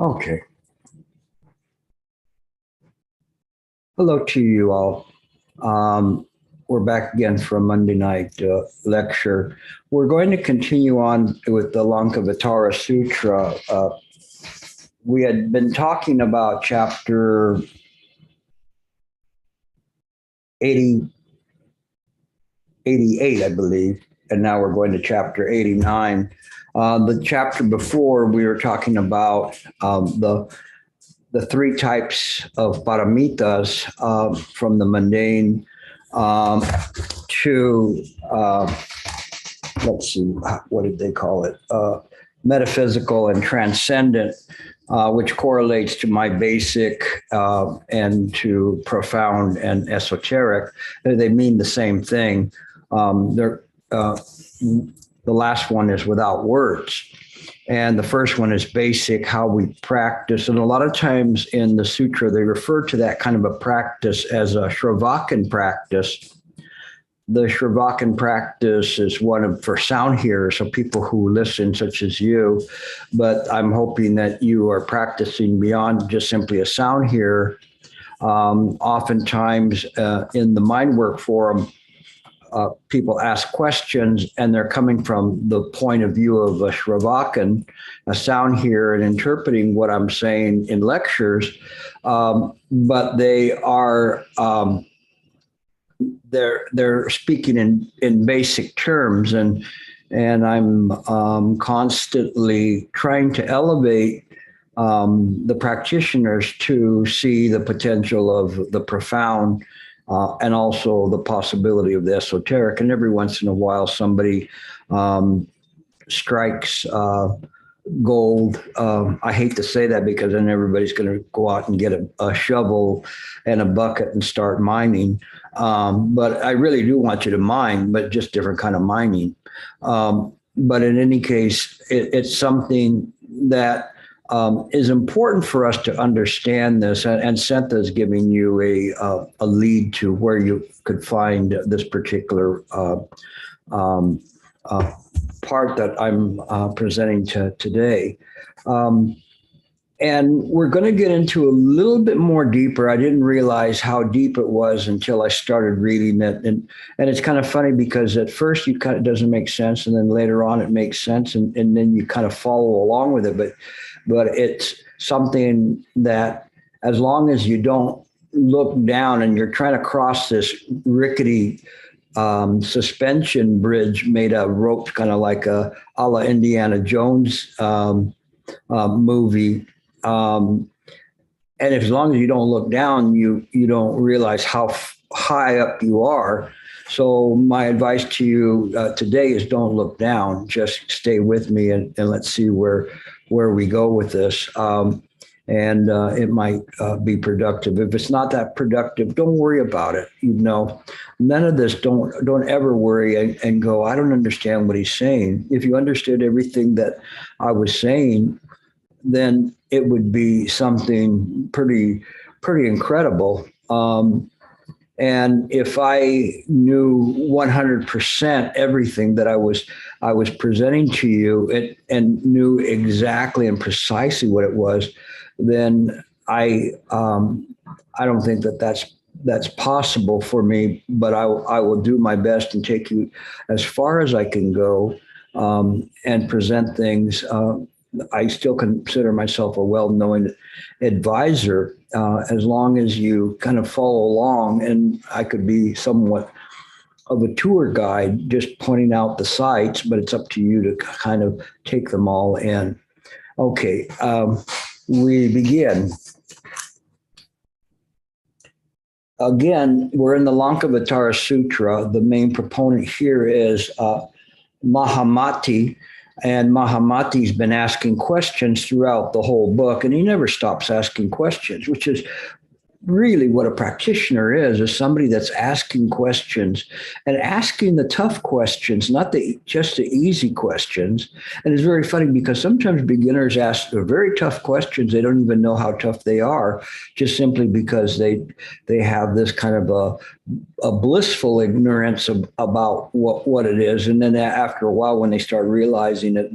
Okay. Hello to you all. We're back again for a Monday night lecture. We're going to continue on with the Lankavatara Sutra. We had been talking about chapter 88, I believe, and now we're going to chapter 89. The chapter before, we were talking about the three types of paramitas, from the mundane to, let's see, what did they call it? Metaphysical and transcendent, which correlates to my basic and to profound and esoteric. They mean the same thing. The last one is without words. And the first one is basic, how we practice. And a lot of times in the sutra, they refer to that kind of a practice as a Shravakan practice. The Shravakan practice is one for sound hearers, so people who listen, such as you. But I'm hoping that you are practicing beyond just simply a sound hearer. Oftentimes in the Mind Work Forum, people ask questions and they're coming from the point of view of a Shravakan, a sound hearer, and interpreting what I'm saying in lectures. But they are they're speaking in basic terms, and I'm constantly trying to elevate the practitioners to see the potential of the profound. And also the possibility of the esoteric. And every once in a while, somebody strikes gold. I hate to say that because then everybody's going to go out and get a shovel and a bucket and start mining. But I really do want you to mine, but just different kind of mining. But in any case, it's something that is important for us to understand this, and Senta is giving you a lead to where you could find this particular part that I'm presenting today. And we're going to get into a little bit more deeper. I didn't realize how deep it was until I started reading it. And it's kind of funny because at first it doesn't make sense, and then later on it makes sense, and then you kind of follow along with it. But it's something that, as long as you don't look down and you're trying to cross this rickety suspension bridge made of ropes, kind of like a la Indiana Jones movie. And as long as you don't look down, you don't realize how high up you are. So my advice to you today is don't look down. Just stay with me and let's see where we go with this. And it might be productive. If it's not that productive, don't worry about it. None of this, don't ever worry and go, I don't understand what he's saying. If you understood everything that I was saying, then it would be something pretty incredible. And if I knew 100% everything that I was presenting to you and knew exactly and precisely what it was, then I don't think that's possible for me. But I will do my best and take you as far as I can go and present things. I still consider myself a well-known advisor, as long as you kind of follow along, and I could be somewhat of a tour guide, just pointing out the sites, but it's up to you to kind of take them all in. Okay, we begin. Again, we're in the Lankavatara Sutra. The main proponent here is Mahamati. And Mahamati's been asking questions throughout the whole book, and he never stops asking questions, which is really what a practitioner is somebody that's asking questions and asking the tough questions, not just the easy questions. And it's very funny because sometimes beginners ask very tough questions. They don't even know how tough they are, just simply because they have this kind of a blissful ignorance about what it is. And then after a while, when they start realizing it,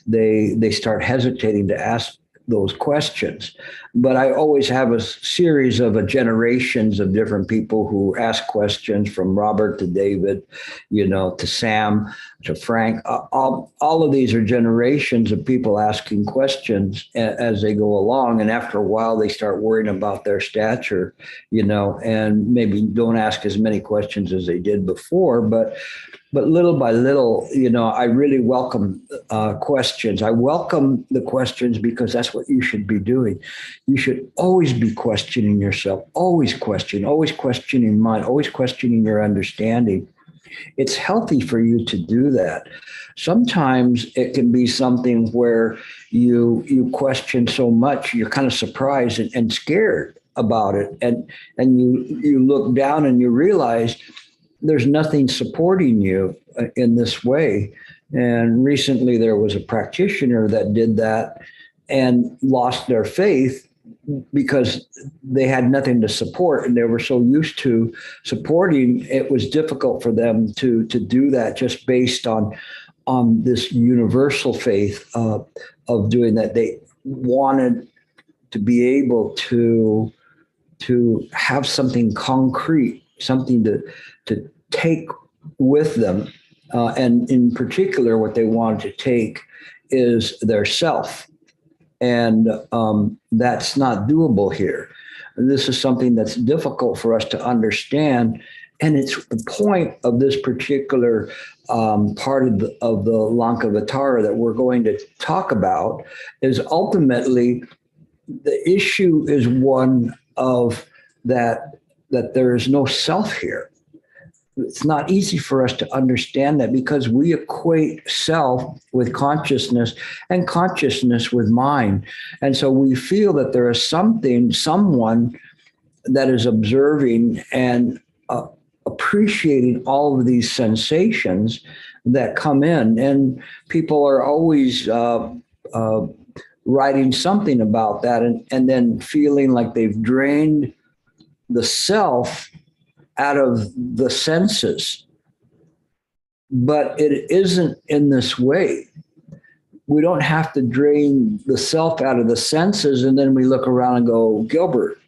they start hesitating to ask those questions. But I always have a series of generations of different people who ask questions, from Robert to David, to Sam, to Frank. All of these are generations of people asking questions as they go along. And after a while, they start worrying about their stature, and maybe don't ask as many questions as they did before. But little by little, I really welcome questions. I welcome the questions because that's what you should be doing. You should always be questioning yourself, always questioning mind, always questioning your understanding. It's healthy for you to do that. Sometimes it can be something where you question so much, you're kind of surprised and scared about it. And you look down and you realize there's nothing supporting you in this way. And recently there was a practitioner that did that and lost their faith because they had nothing to support, and they were so used to supporting, it was difficult for them to do that just based on this universal faith of doing that. They wanted to be able to have something concrete, something to take with them. And in particular, what they wanted to take is their self. And that's not doable here. This is something that's difficult for us to understand. And it's the point of this particular part of the Lankavatara that we're going to talk about, is ultimately the issue is one of that there is no self here. It's not easy for us to understand that because we equate self with consciousness and consciousness with mind. And so we feel that there is someone that is observing and appreciating all of these sensations that come in. And people are always writing something about that and then feeling like they've drained the self out of the senses. But it isn't in this way. We don't have to drain the self out of the senses and then we look around and go, Gilbert,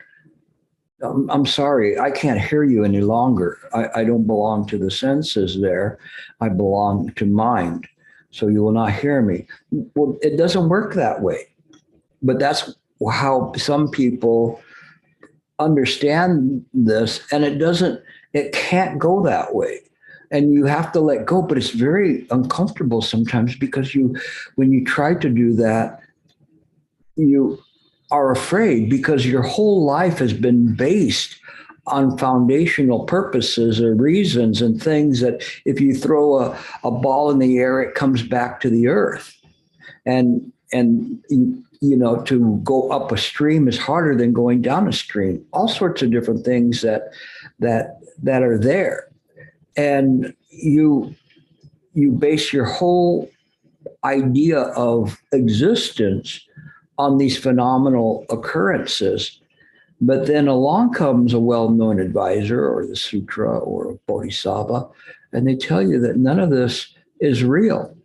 I'm sorry, I can't hear you any longer. I don't belong to the senses there. I belong to mind. So you will not hear me. Well, it doesn't work that way. But that's how some people understand this, and it can't go that way. And you have to let go, but it's very uncomfortable sometimes because when you try to do that, you are afraid because your whole life has been based on foundational purposes or reasons and things that if you throw a ball in the air, it comes back to the earth. And to go up a stream is harder than going down a stream. All sorts of different things that are there. And you base your whole idea of existence on these phenomenal occurrences. But then along comes a well-known advisor or the sutra or a bodhisattva, and they tell you that none of this is real.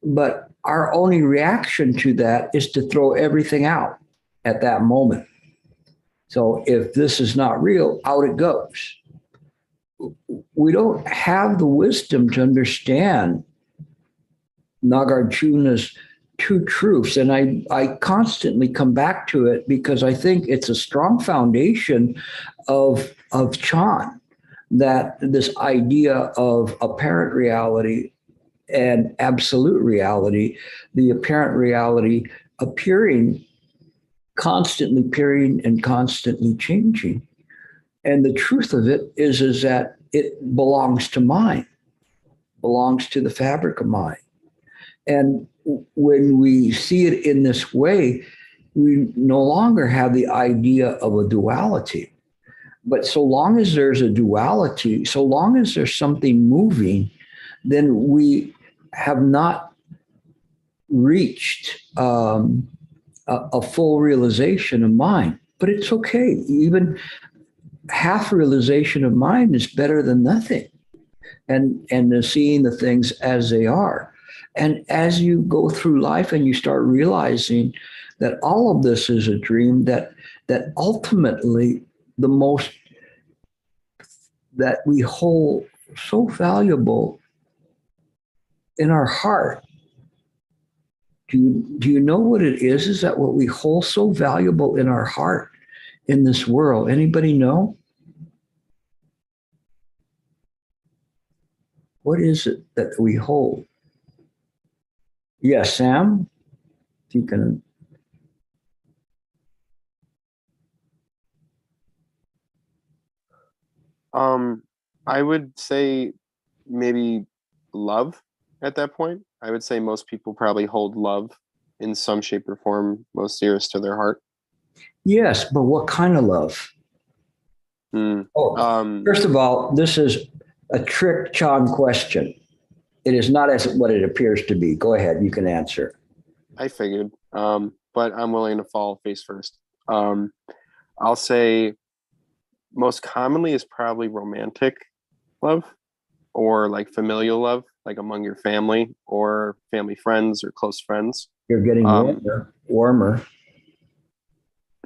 But our only reaction to that is to throw everything out at that moment. So if this is not real, out it goes. We don't have the wisdom to understand Nagarjuna's two truths. And I constantly come back to it because I think it's a strong foundation of Chan, that this idea of apparent reality and absolute reality, the apparent reality appearing and constantly changing. And the truth of it is that it belongs to mind, belongs to the fabric of mind. And when we see it in this way, we no longer have the idea of a duality. But so long as there's a duality, so long as there's something moving, then we have not reached a full realization of mind. But it's okay. Even half realization of mind is better than nothing. And seeing the things as they are. And as you go through life and you start realizing that all of this is a dream, that ultimately the most that we hold so valuable in our heart. Do you know what it is? Is that what we hold so valuable in our heart in this world? Anybody know? What is it that we hold? Yes, Sam, if you can. I would say maybe love at that point. I would say most people probably hold love in some shape or form most dearest to their heart. Yes, but what kind of love? Mm. Oh, first of all, this is a trick Chan question. It is not as what it appears to be. Go ahead, you can answer. I figured, but I'm willing to fall face first. I'll say most commonly is probably romantic love or like familial love, like among your family or family friends or close friends. You're getting Um, warmer.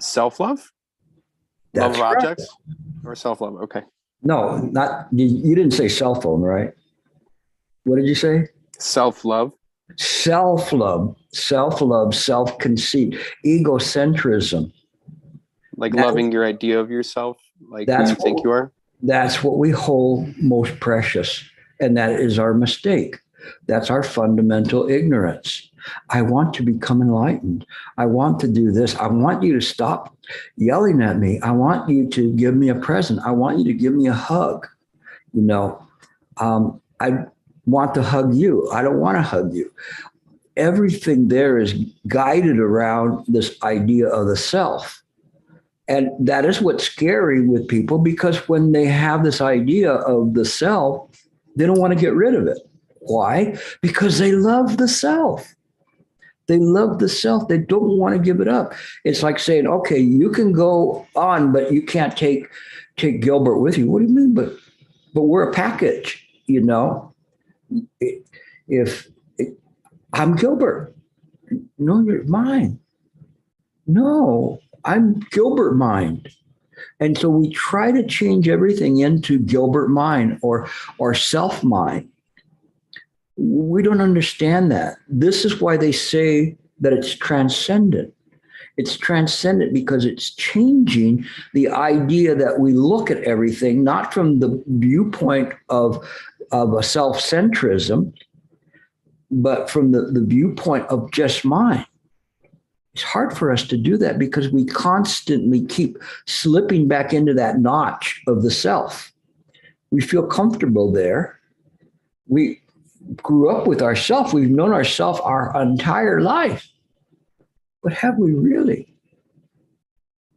Self love, love That's of right. objects, or self love. Okay. No, not you didn't say cell phone, right? What did you say? Self love. Self-love, self-love, self-conceit, egocentrism. Like That, loving your idea of yourself, like who that's you think what you are. that's what we hold most precious. And that is our mistake. That's our fundamental ignorance. I want to become enlightened. I want to do this. I want you to stop yelling at me. I want you to give me a present. I want you to give me a hug. You know, I want to hug you. I don't want to hug you. Everything there is guided around this idea of the self. And that is what's scary with people because when they have this idea of the self, they don't want to get rid of it. Why? Because they love the self. They love the self. They don't want to give it up. It's like saying, okay, you can go on, but you can't take Gilbert with you. What do you mean? But we're a package, you know? If I'm Gilbert, no, you're mine. No, I'm Gilbert mind. And so we try to change everything into Gilbert mind or self mind. We don't understand that. This is why they say that it's transcendent. It's transcendent because it's changing the idea that we look at everything, not from the viewpoint of a self centrism, but from the viewpoint of just mind. It's hard for us to do that because we constantly keep slipping back into that notch of the self. We feel comfortable there. We grew up with ourself. We've known ourself our entire life. But have we really?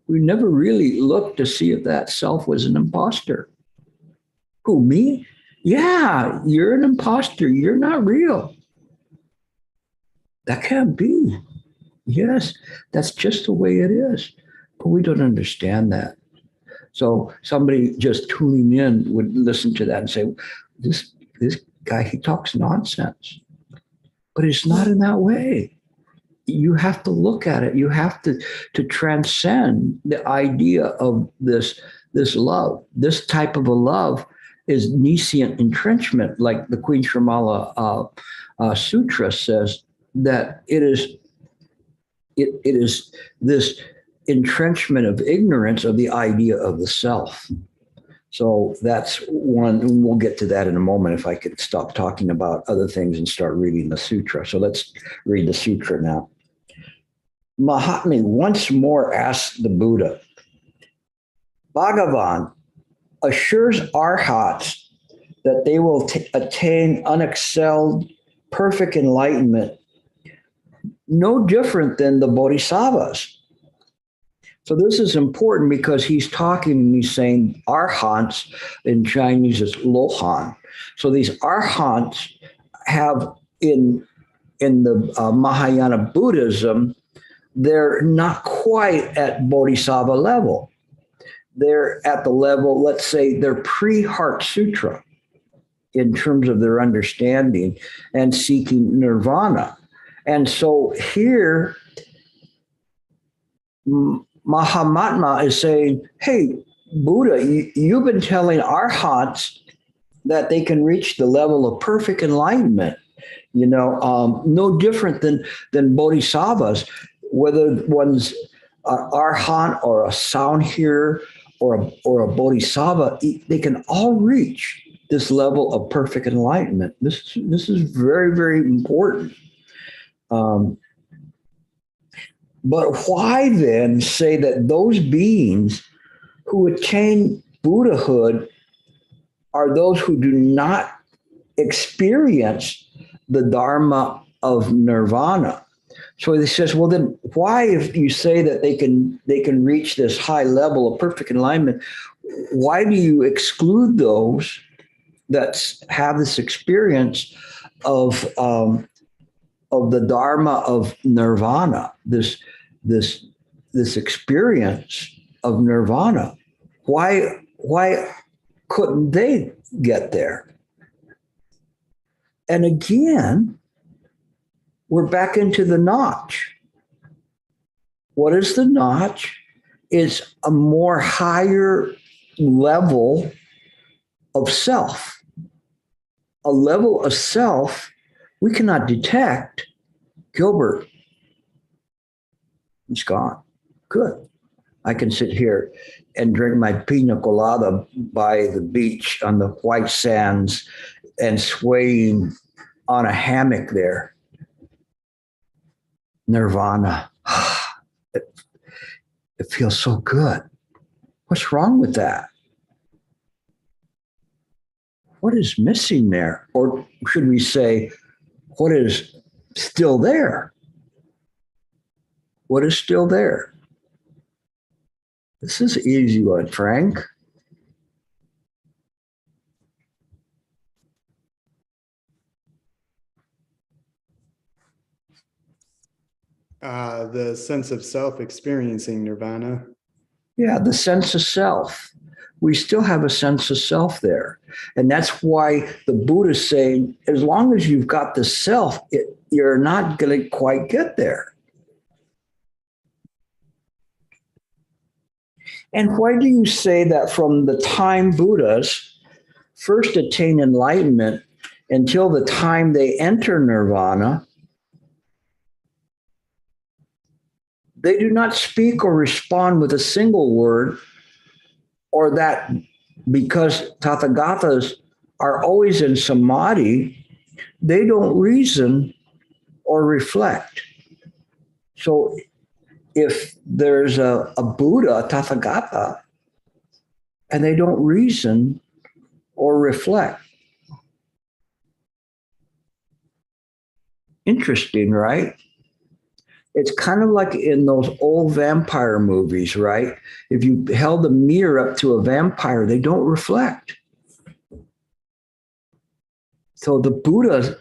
We never really looked to see if that self was an imposter. Who, me? Yeah, you're an imposter. You're not real. That can't be. Yes, that's just the way it is. But we don't understand that. So somebody just tuning in would listen to that and say, this guy, he talks nonsense. But it's not in that way. You have to look at it. You have to transcend the idea of this love. This type of a love is nescient entrenchment, like the Queen Shrimala Sutra says, that it is this entrenchment of ignorance of the idea of the self. So that's one, and we'll get to that in a moment if I could stop talking about other things and start reading the sutra. So let's read the sutra now. Mahatma once more asked the Buddha, Bhagavan assures arhats that they will attain unexcelled, perfect enlightenment, no different than the bodhisattvas. So this is important because he's talking and he's saying arhants in Chinese is lohan. So these arhants have in the Mahayana Buddhism, they're not quite at bodhisattva level. They're at the level, let's say, they're pre-Heart Sutra. in terms of their understanding and seeking nirvana. And so here, Mahamatma is saying, hey, Buddha, you've been telling arhats that they can reach the level of perfect enlightenment, no different than bodhisattvas, whether one's an arhat or a sound hearer or a bodhisattva, they can all reach this level of perfect enlightenment. This is very, very important. But why then say that those beings who attain Buddhahood are those who do not experience the Dharma of nirvana? So he says, well, then why, if you say that they can reach this high level of perfect enlightenment, why do you exclude those that have this experience of the Dharma of nirvana, this experience of nirvana? Why couldn't they get there? And again, we're back into the notch. What is the notch? It's a more higher level of self. A level of self we cannot detect. Gilbert, it's gone. Good. I can sit here and drink my pina colada by the beach on the white sands and swaying on a hammock there. Nirvana. It feels so good. What's wrong with that? What is missing there? Or should we say, what is still there? What is still there? This is an easy one, Frank. The sense of self experiencing nirvana. Yeah, the sense of self. We still have a sense of self there. And that's why the Buddha is saying, as long as you've got the self, you're not going to quite get there. And why do you say that from the time Buddhas first attain enlightenment until the time they enter nirvana, they do not speak or respond with a single word, or that because Tathagatas are always in samadhi, they don't reason or reflect. So if there's a Buddha, a Tathagata, and they don't reason or reflect. Interesting, right? It's kind of like in those old vampire movies, right? If you held a mirror up to a vampire, they don't reflect. So the Buddhas,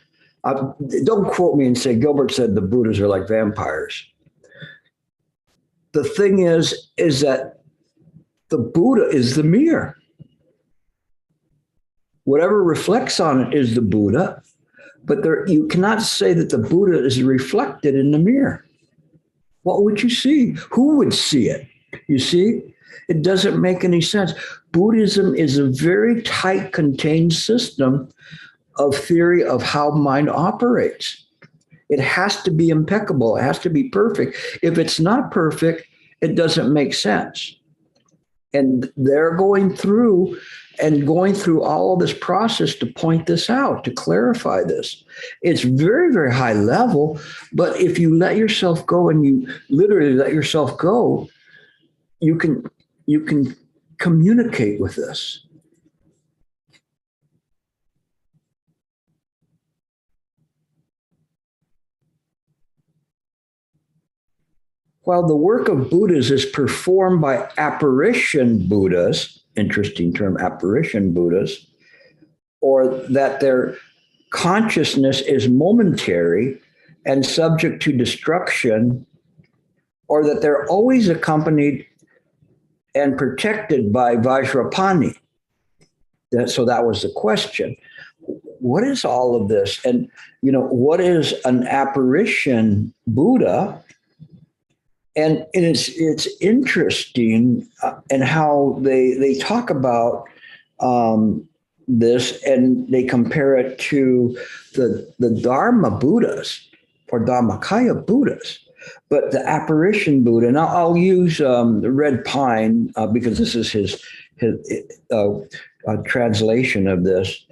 don't quote me and say Gilbert said the Buddhas are like vampires. The thing is that the Buddha is the mirror. Whatever reflects on it is the Buddha, but you cannot say that the Buddha is reflected in the mirror. What would you see? Who would see it? You see, it doesn't make any sense. Buddhism is a very tight, contained system of theory of how mind operates. It has to be impeccable. It has to be perfect. If it's not perfect, it doesn't make sense. And they're going through all of this process to point this out, to clarify this. It's very, very high level, but if you let yourself go and you literally let yourself go, you can communicate with this. While the work of Buddhas is performed by apparition Buddhas, interesting term, apparition Buddhas, or that their consciousness is momentary and subject to destruction, or that they're always accompanied and protected by Vajrapani. So that was the question. what is all of this? And, what is an apparition Buddha? And it's interesting in how they talk about this, and they compare it to the Dharma Buddhas or Dharmakaya Buddhas. But the apparition Buddha, and I'll use the red pine because this is his translation of this,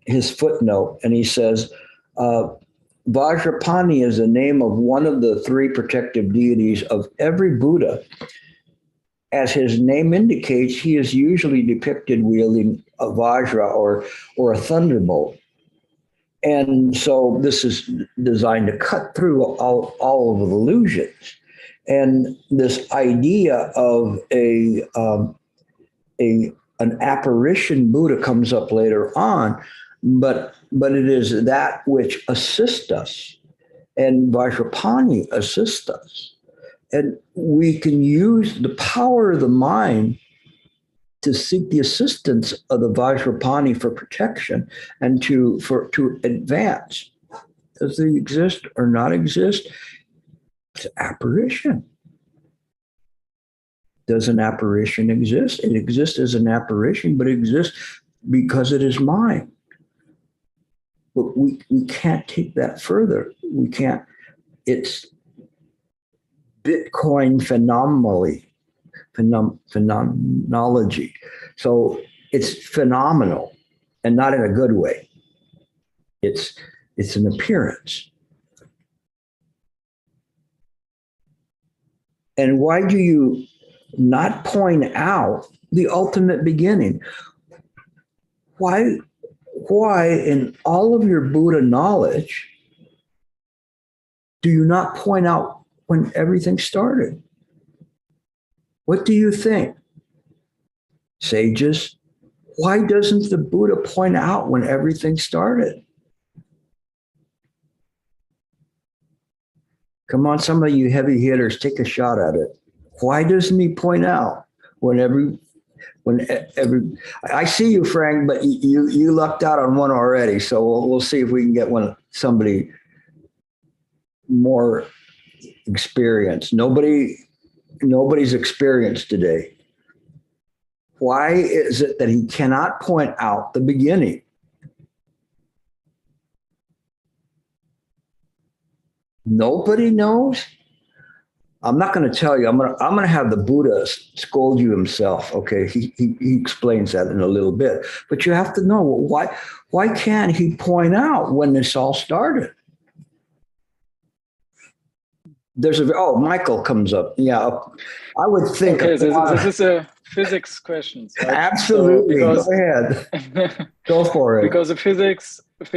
his footnote, and he says, Vajrapani is the name of one of the three protective deities of every Buddha. As his name indicates, he is usually depicted wielding a Vajra or a thunderbolt. And so this is designed to cut through all of the illusions. And this idea of an apparition Buddha comes up later on, but it is that which assists us, and Vajrapani assists us. And we can use the power of the mind to seek the assistance of the Vajrapani for protection and to advance. Does they exist or not exist? It's apparition. Does an apparition exist? It exists as an apparition, but it exists because it is mine. But we can't take that further. We can't. It's Bitcoin phenomenology. So it's phenomenal, and not in a good way. It's an appearance. And why do you not point out the ultimate beginning? Why in all of your Buddha knowledge do you not point out when everything started? What do you think? Sages, why doesn't the Buddha point out when everything started? Come on, some of you heavy hitters, take a shot at it. Why doesn't he point out when every I see you, Frank, but you lucked out on one already. So we'll see if we can get somebody more experienced. Nobody's experienced today. Why is it that he cannot point out the beginning? Nobody knows. I'm not going to tell you. I'm going to have the Buddha scold you himself. Okay, he explains that in a little bit. But you have to know why can't he point out when this all started? Michael comes up. Yeah, I would think. Okay, this is a physics question. Right? Absolutely. So go ahead. Go for it. Because the physics can't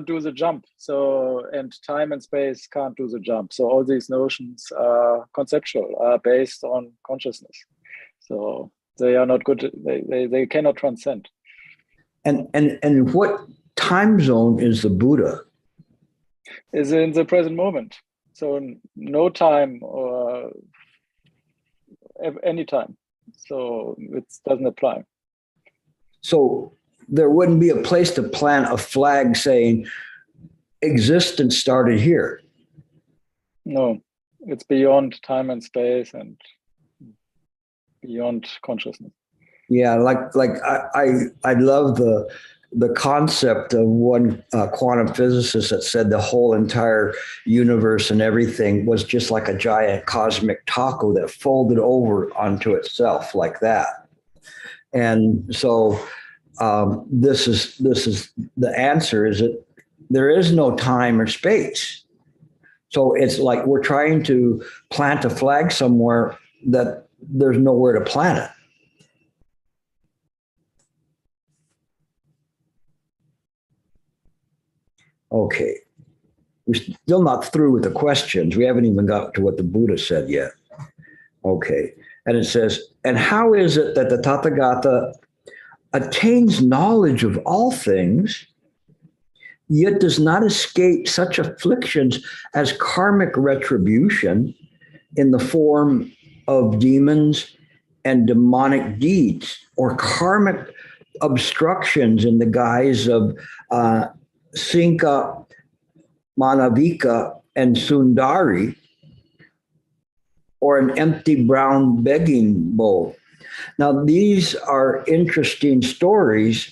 do the jump. So, and time and space can't do the jump. So all these notions are conceptual, are based on consciousness. So they are not good. They cannot transcend. And what time zone is the Buddha? Is in the present moment. So no time or any time. So it doesn't apply. So there wouldn't be a place to plant a flag saying existence started here. No, it's beyond time and space and beyond consciousness. Yeah, I love the concept of one quantum physicist that said the whole entire universe and everything was just like a giant cosmic taco that folded over onto itself like that. And so this is the answer is that there is no time or space. So it's like we're trying to plant a flag somewhere that there's nowhere to plant it. Okay, we're still not through with the questions. We haven't even got to what the Buddha said yet. Okay, and it says, and how is it that the Tathagata attains knowledge of all things, yet does not escape such afflictions as karmic retribution in the form of demons and demonic deeds, or karmic obstructions in the guise of Sinka, Manavika, and Sundari, or an empty brown begging bowl. Now, these are interesting stories.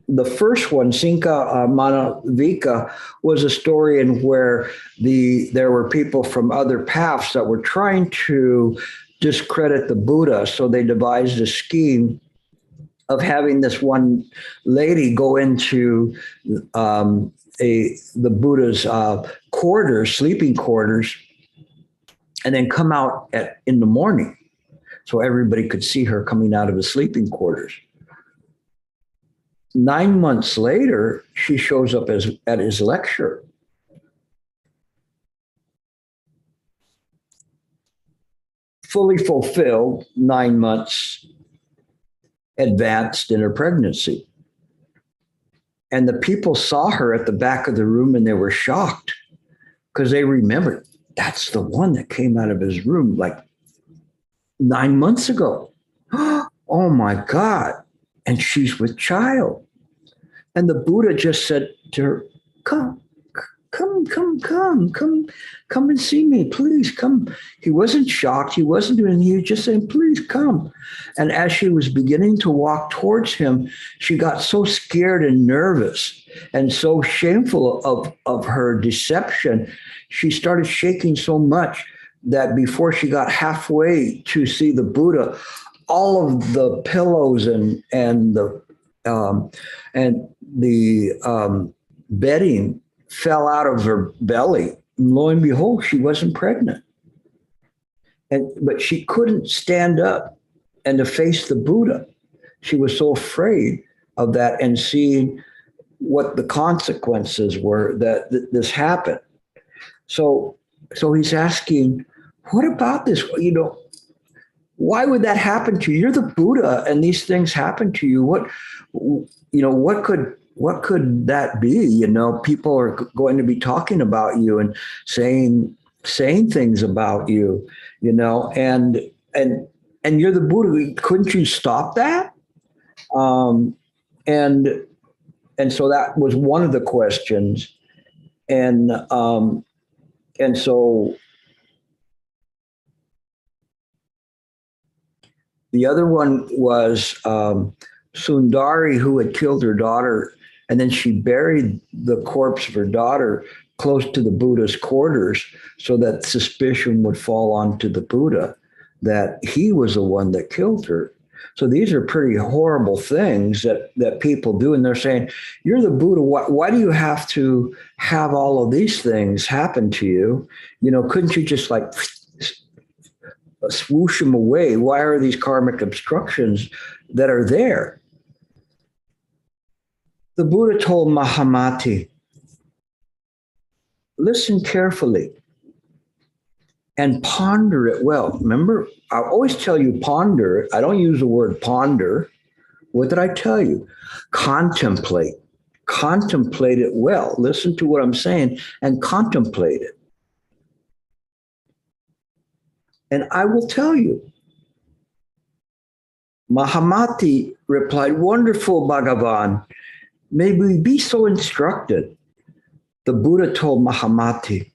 The first one, Sinka Manavika, was a story in where there were people from other paths that were trying to discredit the Buddha. So they devised a scheme of having this one lady go into the Buddha's quarters, sleeping quarters, and then come out in the morning, so everybody could see her coming out of the sleeping quarters. 9 months later, she shows up at his lecture. Fully fulfilled, 9 months advanced in her pregnancy. And the people saw her at the back of the room and they were shocked because they remembered, that's the one that came out of his room like 9 months ago. Oh my God. And she's with child. And the Buddha just said to her, come and see me, please come. He wasn't shocked. He wasn't doing anything. He was just saying, please come. And as she was beginning to walk towards him, she got so scared and nervous and so shameful of her deception. She started shaking so much that before she got halfway to see the Buddha, all of the pillows and the bedding fell out of her belly. And lo and behold, she wasn't pregnant. But she couldn't stand up and to face the Buddha. She was so afraid of that and seeing what the consequences were that this happened. So he's asking, what about this? Why would that happen to you? You're the Buddha and these things happen to you. What could that be? People are going to be talking about you and saying things about you, and you're the Buddha. Couldn't you stop that? And so that was one of the questions. And so the other one was Sundari, who had killed her daughter, and then she buried the corpse of her daughter close to the Buddha's quarters so that suspicion would fall onto the Buddha that he was the one that killed her. So these are pretty horrible things that people do. And they're saying, you're the Buddha. Why do you have to have all of these things happen to you? Couldn't you just like swoosh them away? Why are these karmic obstructions that are there? The Buddha told Mahamati, listen carefully and ponder it well. Remember, I always tell you ponder. I don't use the word ponder. What did I tell you? Contemplate. Contemplate it well. Listen to what I'm saying and contemplate it. And I will tell you. Mahamati replied, wonderful Bhagavan. May we be so instructed. The Buddha told Mahamati,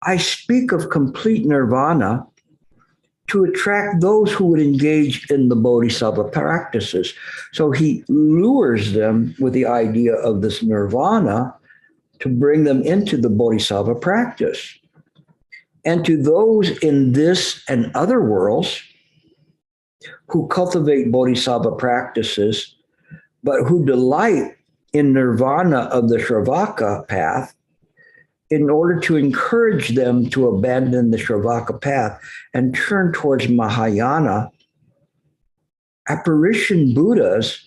I speak of complete nirvana to attract those who would engage in the bodhisattva practices. So he lures them with the idea of this nirvana to bring them into the bodhisattva practice. And to those in this and other worlds who cultivate bodhisattva practices, but who delight in nirvana of the Shravaka path, in order to encourage them to abandon the Shravaka path and turn towards Mahayana, apparition Buddhas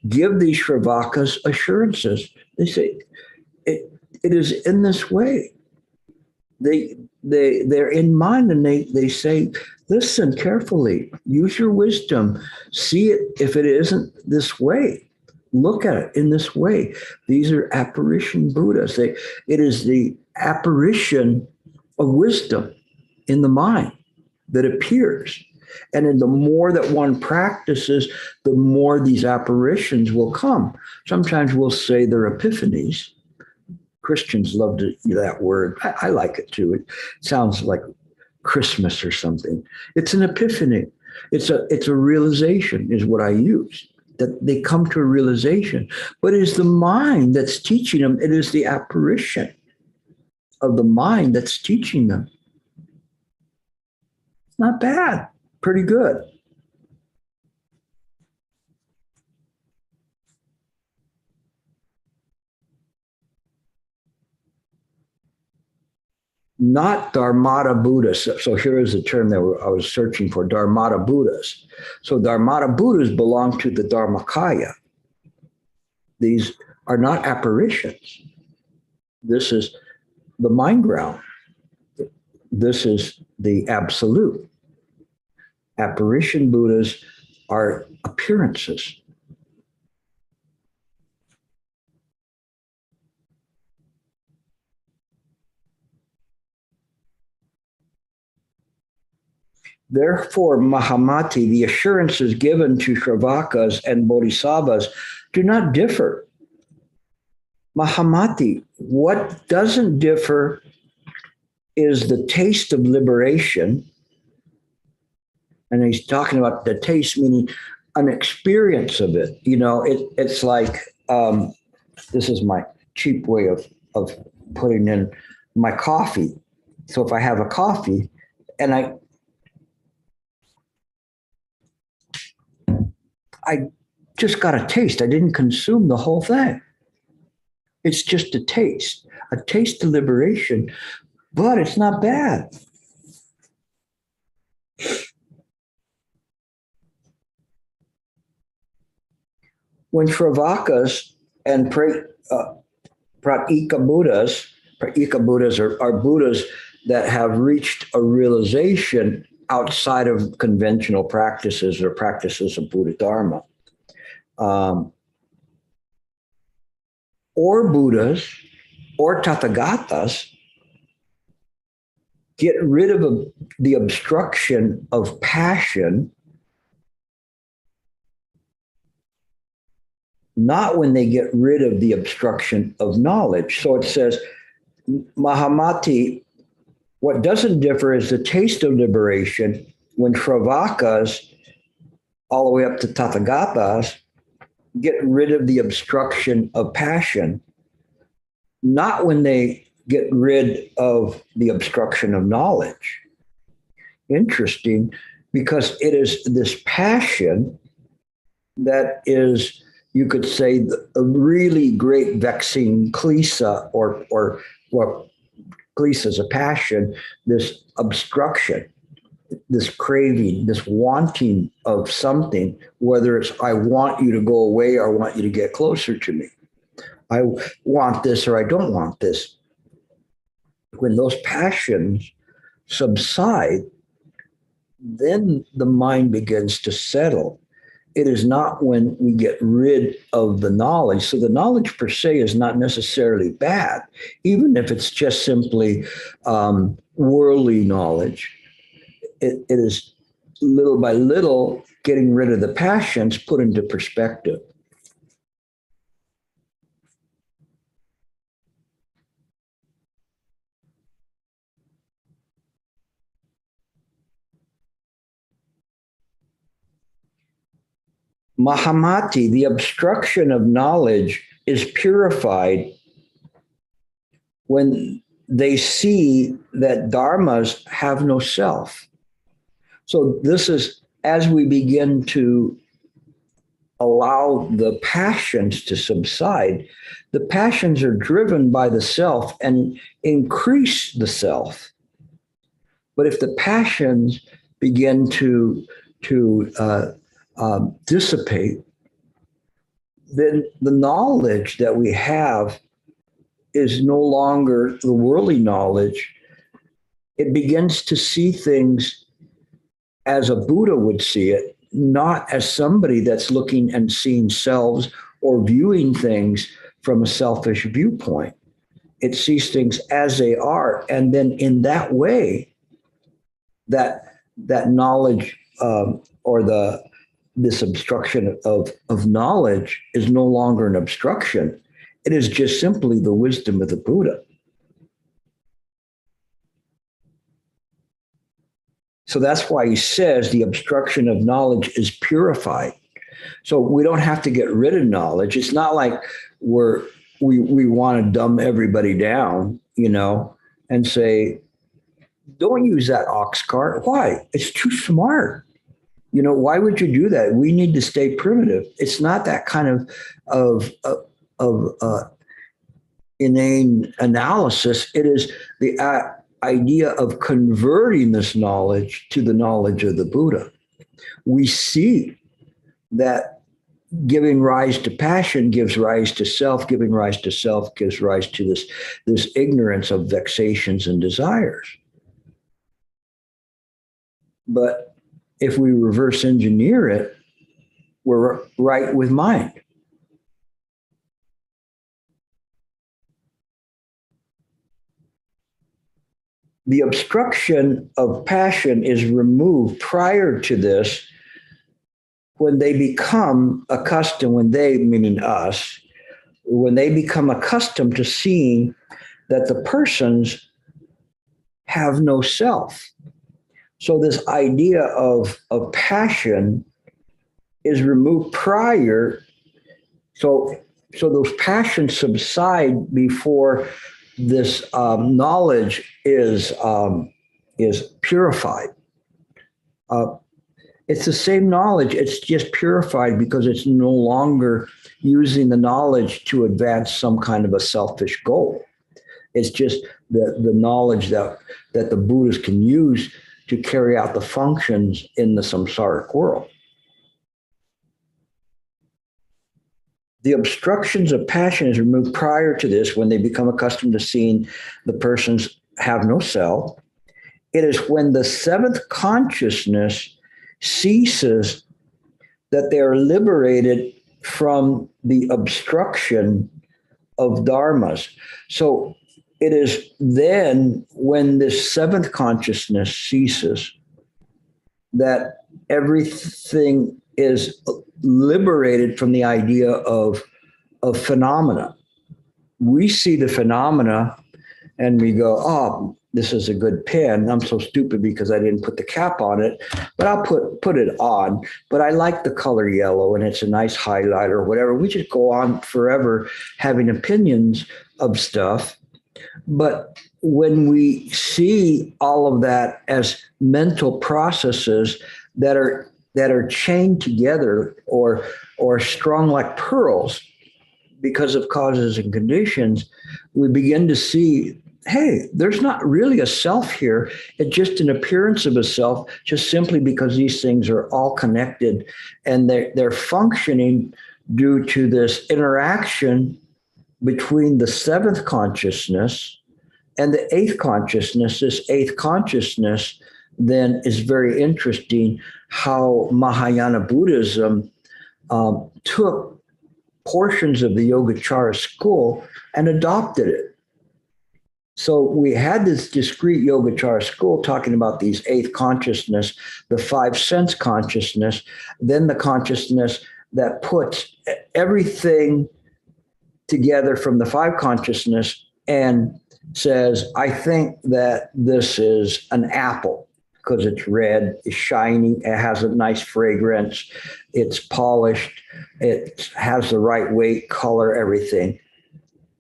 give these Shravakas assurances. They say, it is in this way. They're in mind and they say, listen carefully, use your wisdom, see it if it isn't this way. Look at it in this way. These are apparition Buddhas. It is the apparition of wisdom in the mind that appears. And then the more that one practices, the more these apparitions will come. Sometimes we'll say they're epiphanies. Christians love that word. I like it too. It sounds like Christmas or something. It's an epiphany. It's a realization is what I use, that they come to a realization. But it is the mind that's teaching them. It is the apparition of the mind that's teaching them. It's not bad. Pretty good. Not Dharmata Buddhas. So here is the term that I was searching for, Dharmata Buddhas. So Dharmata Buddhas belong to the Dharmakaya. These are not apparitions. This is the mind ground. This is the absolute. Apparition Buddhas are appearances. Therefore, Mahamati, the assurances given to Shravakas and Bodhisattvas do not differ. Mahamati, what doesn't differ is the taste of liberation. And he's talking about the taste, meaning an experience of it. You know, it's like, this is my cheap way of putting in my coffee. So if I have a coffee and I just got a taste. I didn't consume the whole thing. It's just a taste of liberation, but it's not bad. When Shravakas and Pratika Buddhas are Buddhas that have reached a realization outside of conventional practices or practices of Buddha Dharma. Or Buddhas or Tathagatas get rid of the obstruction of passion, not when they get rid of the obstruction of knowledge. So it says, Mahamati, what doesn't differ is the taste of liberation when Shravakas, all the way up to Tathagatas, get rid of the obstruction of passion, not when they get rid of the obstruction of knowledge. Interesting, because it is this passion that is, you could say, a really great vexing klesa, or what klesa is a passion, this obstruction, this craving, this wanting of something, whether it's I want you to go away or I want you to get closer to me. I want this or I don't want this. When those passions subside, then the mind begins to settle. It is not when we get rid of the knowledge. So the knowledge per se is not necessarily bad, even if it's just simply worldly knowledge. It is little by little getting rid of the passions put into perspective. Mahamati, the obstruction of knowledge, is purified when they see that dharmas have no self. So this is as we begin to allow the passions to subside. The passions are driven by the self and increase the self. But if the passions begin to dissipate, then the knowledge that we have is no longer the worldly knowledge. It begins to see things as a Buddha would see it, not as somebody that's looking and seeing selves or viewing things from a selfish viewpoint. It sees things as they are. And then in that way, that knowledge or this obstruction of knowledge is no longer an obstruction. It is just simply the wisdom of the Buddha. So that's why he says the obstruction of knowledge is purified. So we don't have to get rid of knowledge. It's not like we want to dumb everybody down, and say, don't use that ox cart. Why? It's too smart. Why would you do that? We need to stay primitive. It's not that kind of inane analysis. It is the idea of converting this knowledge to the knowledge of the Buddha. We see that giving rise to passion gives rise to self, giving rise to self gives rise to this ignorance of vexations and desires. But if we reverse engineer it, we're right with mind. The obstruction of passion is removed prior to this when they become accustomed, when they, meaning us, when they become accustomed to seeing that the persons have no self. So this idea of passion is removed prior. So those passions subside before this knowledge is purified. It's the same knowledge. It's just purified because it's no longer using the knowledge to advance some kind of a selfish goal. It's just the knowledge that the Buddhists can use to carry out the functions in the samsaric world. The obstructions of passion is removed prior to this when they become accustomed to seeing the persons have no self. It is when the seventh consciousness ceases that they are liberated from the obstruction of dharmas. So it is then when this seventh consciousness ceases that everything is liberated from the idea of phenomena. We see the phenomena and we go, oh, this is a good pen. I'm so stupid because I didn't put the cap on it, but I'll put it on. But I like the color yellow and it's a nice highlighter or whatever. We just go on forever having opinions of stuff. But when we see all of that as mental processes that are chained together or strung like pearls because of causes and conditions, we begin to see, hey, there's not really a self here. It's just an appearance of a self, just simply because these things are all connected and they're functioning due to this interaction between the seventh consciousness and the eighth consciousness. This eighth consciousness then is very interesting how Mahayana Buddhism took portions of the Yogacara school and adopted it. So we had this discrete Yogacara school talking about these eighth consciousness, the five sense consciousness, then the consciousness that puts everything together from the five consciousness and says, I think that this is an apple because it's red, it's shiny, it has a nice fragrance, it's polished, it has the right weight, color, everything.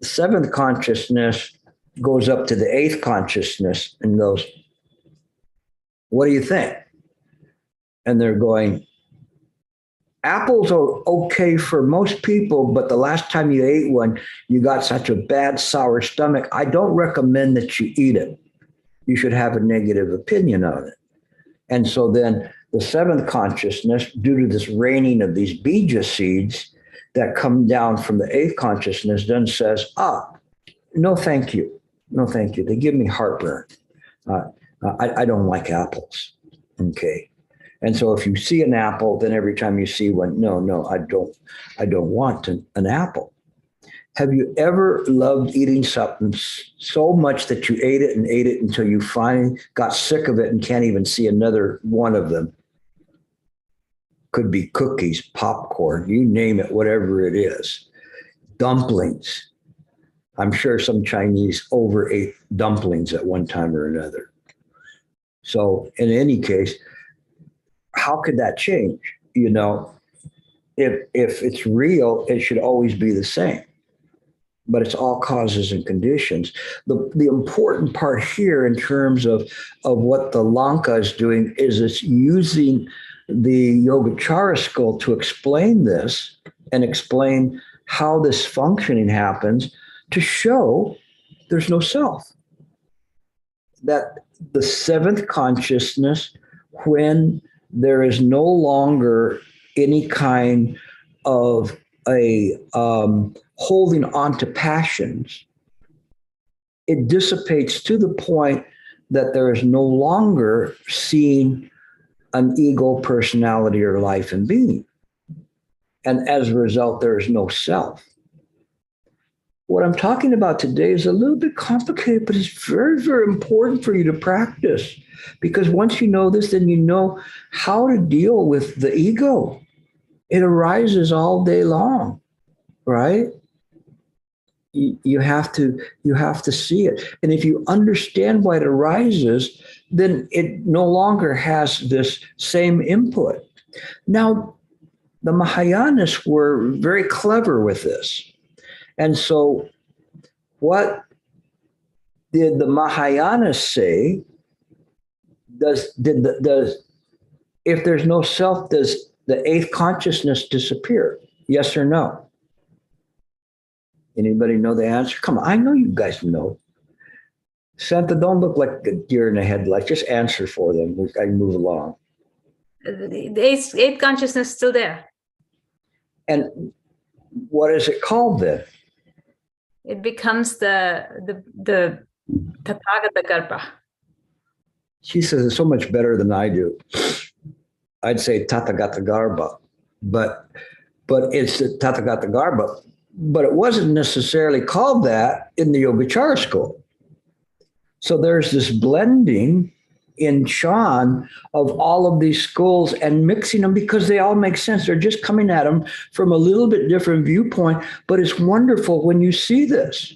The seventh consciousness goes up to the eighth consciousness and goes, what do you think? And they're going, apples are okay for most people, but the last time you ate one, you got such a bad sour stomach. I don't recommend that you eat it. You should have a negative opinion on it. And so then the seventh consciousness, due to this raining of these bija seeds that come down from the eighth consciousness, then says, no, thank you. No, thank you. They give me heartburn. I don't like apples. Okay. And so if you see an apple, then every time you see one, no, I don't want an apple. Have you ever loved eating something so much that you ate it until you finally got sick of it and can't even see another one of them? Could be cookies, popcorn, you name it, whatever it is. Dumplings. I'm sure some Chinese overate dumplings at one time or another. So in any case, how could that change? You know, if it's real, it should always be the same. But it's all causes and conditions. The important part here in terms of what the Lanka is doing is it's using the Yogacara school to explain this and explain how this functioning happens to show there's no self. That the seventh consciousness, when there is no longer any kind of a holding on to passions, it dissipates to the point that there is no longer seeing an ego, personality, or life and being. And as a result, there is no self. What I'm talking about today is a little bit complicated, but it's very, very important for you to practice. Because once you know this, then you know how to deal with the ego. It arises all day long, right? You have to see it. And if you understand why it arises, then it no longer has this same input. Now, the Mahayanas were very clever with this. And so what did the Mahayanas say? If there's no self, does the eighth consciousness disappear? Yes or no? Anybody know the answer? Come on, I know you guys know. Santa, don't look like a deer in the headlights. Just answer for them. I move along. The eighth consciousness is still there. And what is it called then? It becomes the Tathagata Garbha. She says it's so much better than I do. I'd say Tathagata Garbha, but it's the Tathagata Garbha. But it wasn't necessarily called that in the Yogacara school. So there's this blending in Shan of all of these schools and mixing them because they all make sense. They're just coming at them from a little bit different viewpoint, but it's wonderful when you see this.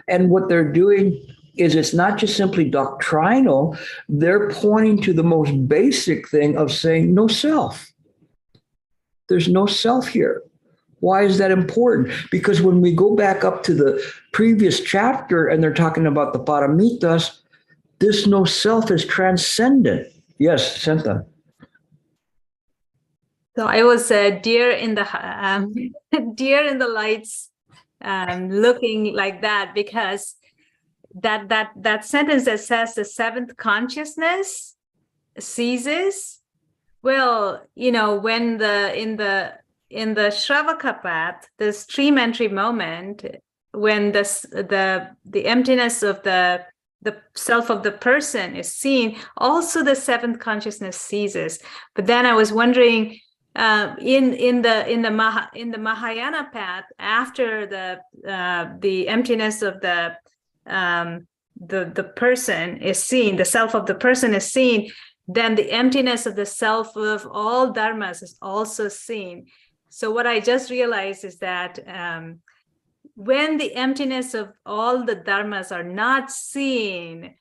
And what they're doing is it's not just simply doctrinal. They're pointing to the most basic thing of saying no self. There's no self here. Why is that important? Because when we go back up to the previous chapter and they're talking about the Paramitas, this no self is transcendent. Yes, Santa. So I was deer in the lights, looking like that because that sentence that says the seventh consciousness ceases. Well, you know, when in the Shravaka path, the stream entry moment, when the emptiness of the self of the person is seen, also the seventh consciousness ceases. But then I was wondering, in the Mahayana path, after the emptiness of the person is seen, the self of the person is seen, then the emptiness of the self of all dharmas is also seen. So what I just realized is that when the emptiness of all the dharmas are not seen,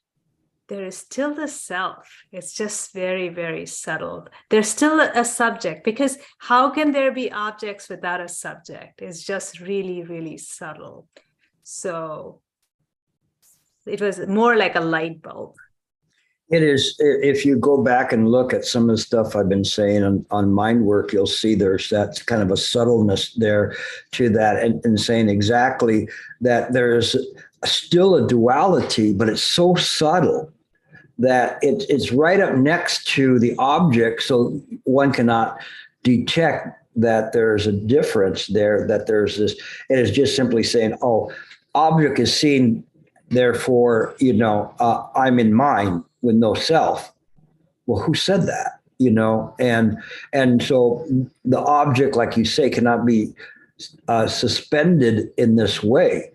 there is still the self. It's just very, very subtle. There's still a subject, because how can there be objects without a subject? It's just really, really subtle. So it was more like a light bulb. It is. If you go back and look at some of the stuff I've been saying on mind work, you'll see there's that kind of a subtleness there to that, and saying exactly that there's still a duality, but it's so subtle that it's right up next to the object, so one cannot detect that there's a difference there, that there's this. It is just simply saying, oh, object is seen, therefore, I'm in mind with no self. Well, who said that? And so the object, like you say, cannot be suspended in this way.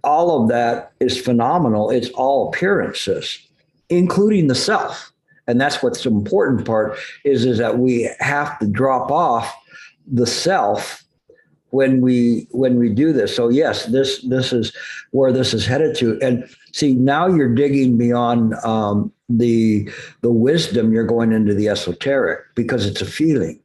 All of that is phenomenal. It's all appearances, including the self. And that's what's the important part is that we have to drop off the self when we do this. So yes, this is where this is headed to. And see, now you're digging beyond the wisdom. You're going into the esoteric because it's a feeling.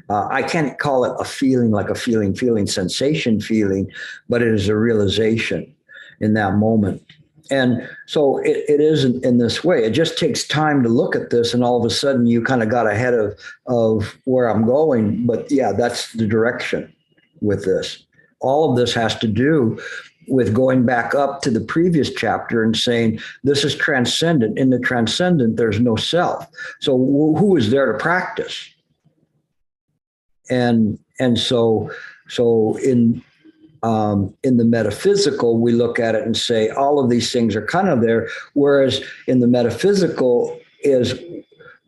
I can't call it a feeling like a feeling sensation feeling, but it is a realization in that moment. And so it isn't in this way. It just takes time to look at this, and all of a sudden you kind of got ahead of where I'm going. But yeah, that's the direction with this. All of this has to do with going back up to the previous chapter and saying, this is transcendent. In the transcendent, there's no self. So who is there to practice? And so in the metaphysical, we look at it and say all of these things are kind of there, whereas in the metaphysical is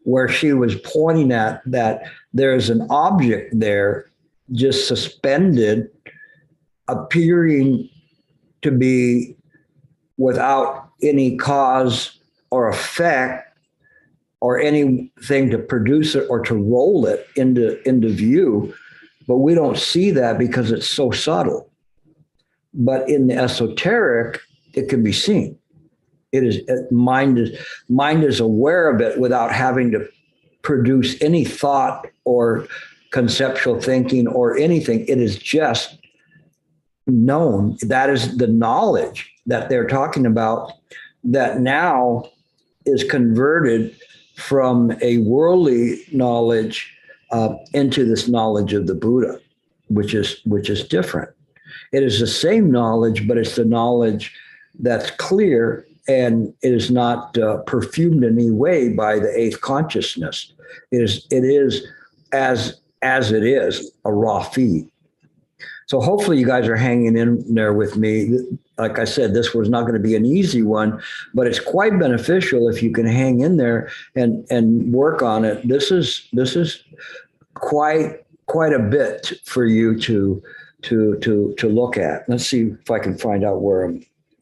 where she was pointing at that there's an object there just suspended, appearing to be without any cause or effect or anything to produce it or to roll it into view. But we don't see that because it's so subtle. But in the esoteric, it can be seen. Mind is aware of it without having to produce any thought or conceptual thinking or anything. It is just known. That is the knowledge that they're talking about that now is converted from a worldly knowledge into this knowledge of the Buddha, which is different. It is the same knowledge, but it's the knowledge that's clear, and it is not perfumed in any way by the eighth consciousness. It is as it is, a raw feed. So hopefully you guys are hanging in there with me. Like I said, this was not going to be an easy one, but it's quite beneficial if you can hang in there and work on it. This is quite a bit for you to look at. Let's see if I can find out where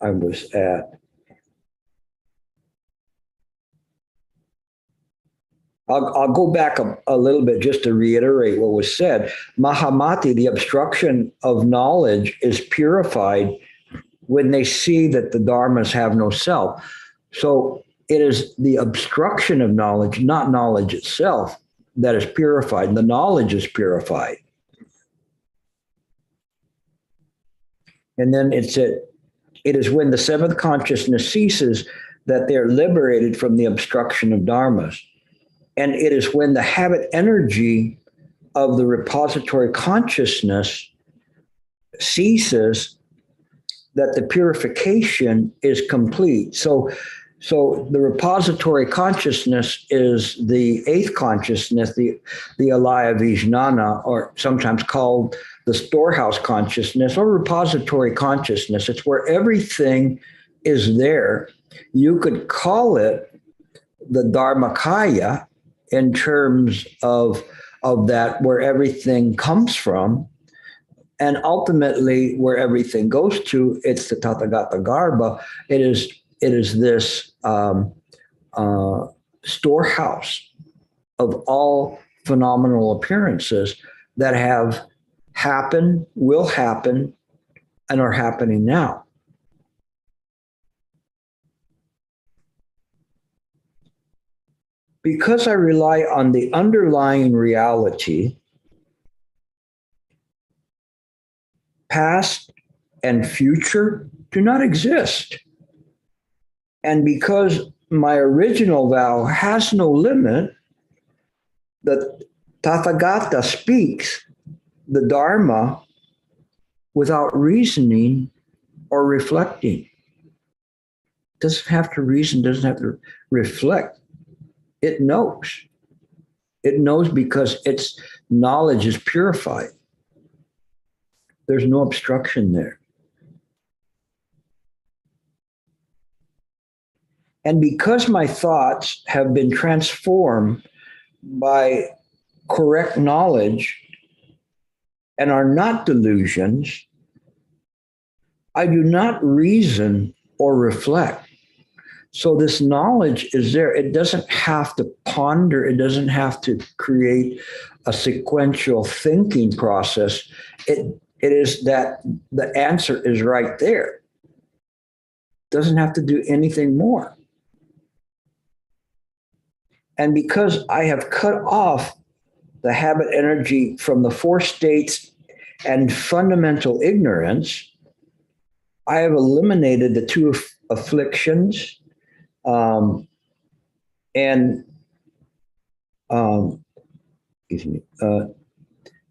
I was at. I'll go back a little bit just to reiterate what was said. Mahamati, the obstruction of knowledge, is purified when they see that the dharmas have no self. So it is the obstruction of knowledge, not knowledge itself, that is purified. The knowledge is purified. And then it is when the seventh consciousness ceases that they're liberated from the obstruction of dharmas. And it is when the habit energy of the repository consciousness ceases that the purification is complete. So the repository consciousness is the eighth consciousness, the alaya vijnana, or sometimes called the storehouse consciousness or repository consciousness. It's where everything is there. You could call it the Dharmakaya, in terms of that, where everything comes from, and ultimately where everything goes to, it's the Tathagata Garbha. It is this storehouse of all phenomenal appearances that have happened, will happen, and are happening now. Because I rely on the underlying reality, past and future do not exist. And because my original vow has no limit, the Tathagata speaks the Dharma without reasoning or reflecting. Doesn't have to reason, doesn't have to reflect. It knows. It knows because its knowledge is purified. There's no obstruction there. And because my thoughts have been transformed by correct knowledge and are not delusions, I do not reason or reflect. So this knowledge is there. It doesn't have to ponder. It doesn't have to create a sequential thinking process. It is that the answer is right there. Doesn't have to do anything more. And because I have cut off the habit energy from the four states and fundamental ignorance, I have eliminated the two afflictions and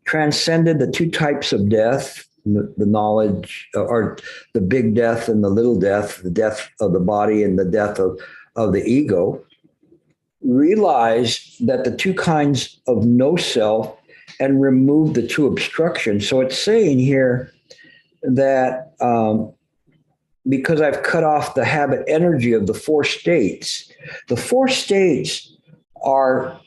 transcended the two types of death, the knowledge, or the big death and the little death, the death of the body and the death of the ego. Realize that the two kinds of no self and remove the two obstructions. So it's saying here that because I've cut off the habit energy of the four states are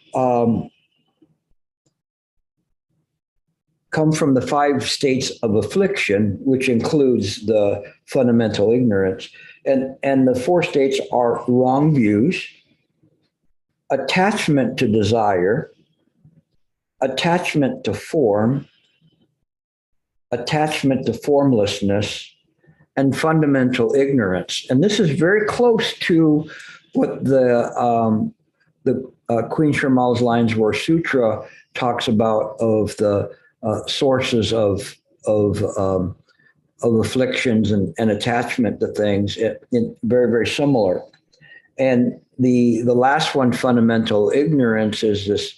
come from the five states of affliction, which includes the fundamental ignorance. And the four states are wrong views, attachment to desire, attachment to form, attachment to formlessness, and fundamental ignorance. And this is very close to what the Queen Shrimal's Lineswar Sutra talks about of the sources of afflictions and attachment to things. Very, very similar. And the last one, fundamental ignorance, is this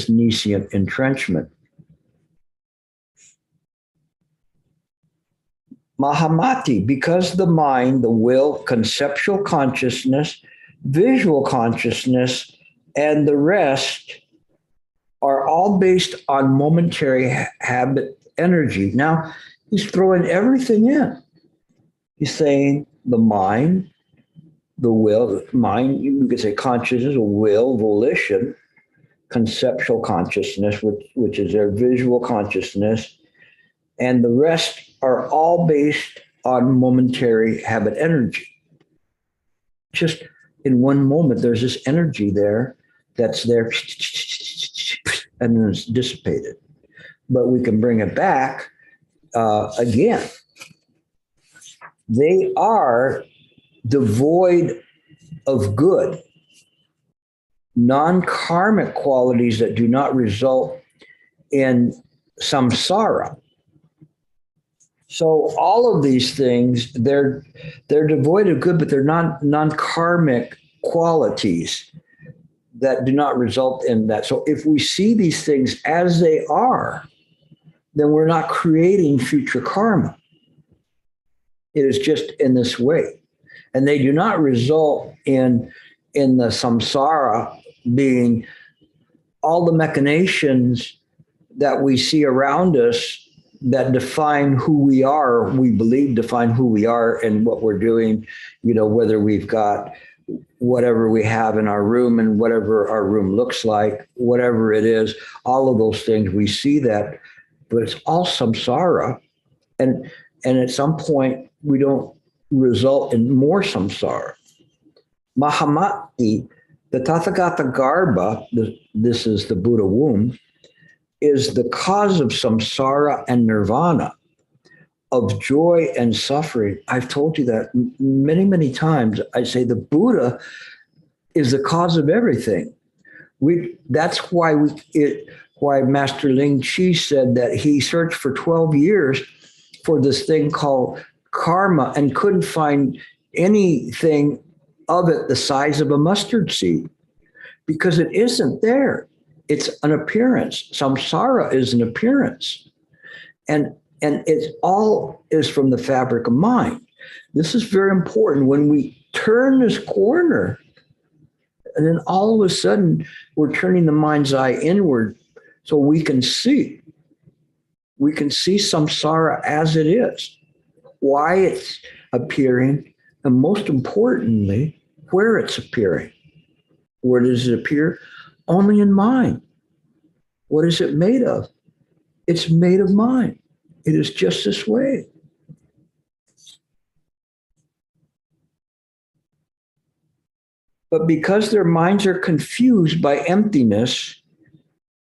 nescient entrenchment. Mahamati, because the mind, the will, conceptual consciousness, visual consciousness, and the rest are all based on momentary habit energy. Now, he's throwing everything in. He's saying the mind, the will, mind, you could say consciousness, will, volition, conceptual consciousness, which is their visual consciousness, and the rest are all based on momentary habit energy. Just in one moment, there's this energy there that's there, and then it's dissipated. But we can bring it back again. They are devoid of good, non-karmic qualities that do not result in samsara. So all of these things, they're devoid of good, but they're non-karmic qualities that do not result in that. So if we see these things as they are, then we're not creating future karma. It is just in this way. And they do not result in the samsara being all the machinations that we see around us that define who we are, we believe define who we are and what we're doing, whether we've got whatever we have in our room and whatever our room looks like, whatever it is, all of those things, we see that, but it's all samsara. And at some point, we don't result in more samsara. Mahamati, the Tathagata Garbha, this is the Buddha womb, is the cause of samsara and nirvana, of joy and suffering. I've told you that many, many times. I say the Buddha is the cause of everything. That's why Master Ling Chi said that he searched for 12 years for this thing called karma and couldn't find anything of it the size of a mustard seed, because it isn't there. It's an appearance. Samsara is an appearance. And it all is from the fabric of mind. This is very important. When we turn this corner, and then all of a sudden we're turning the mind's eye inward so we can see. We can see samsara as it is, why it's appearing, and most importantly, where it's appearing. Where does it appear? Only in mind. What is it made of? It's made of mind. It is just this way. But because their minds are confused by emptiness,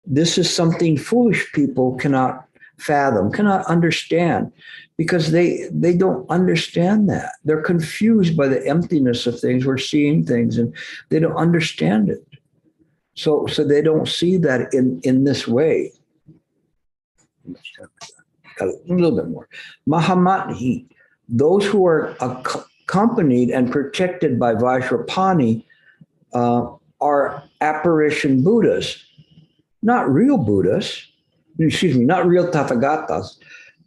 this is something foolish people cannot fathom, cannot understand, because they don't understand that. They're confused by the emptiness of things. We're seeing things and they don't understand it. So they don't see that in this way. A little bit more. Mahamati, those who are accompanied and protected by Vajrapani are apparition Buddhas, not real Buddhas, not real Tathagatas.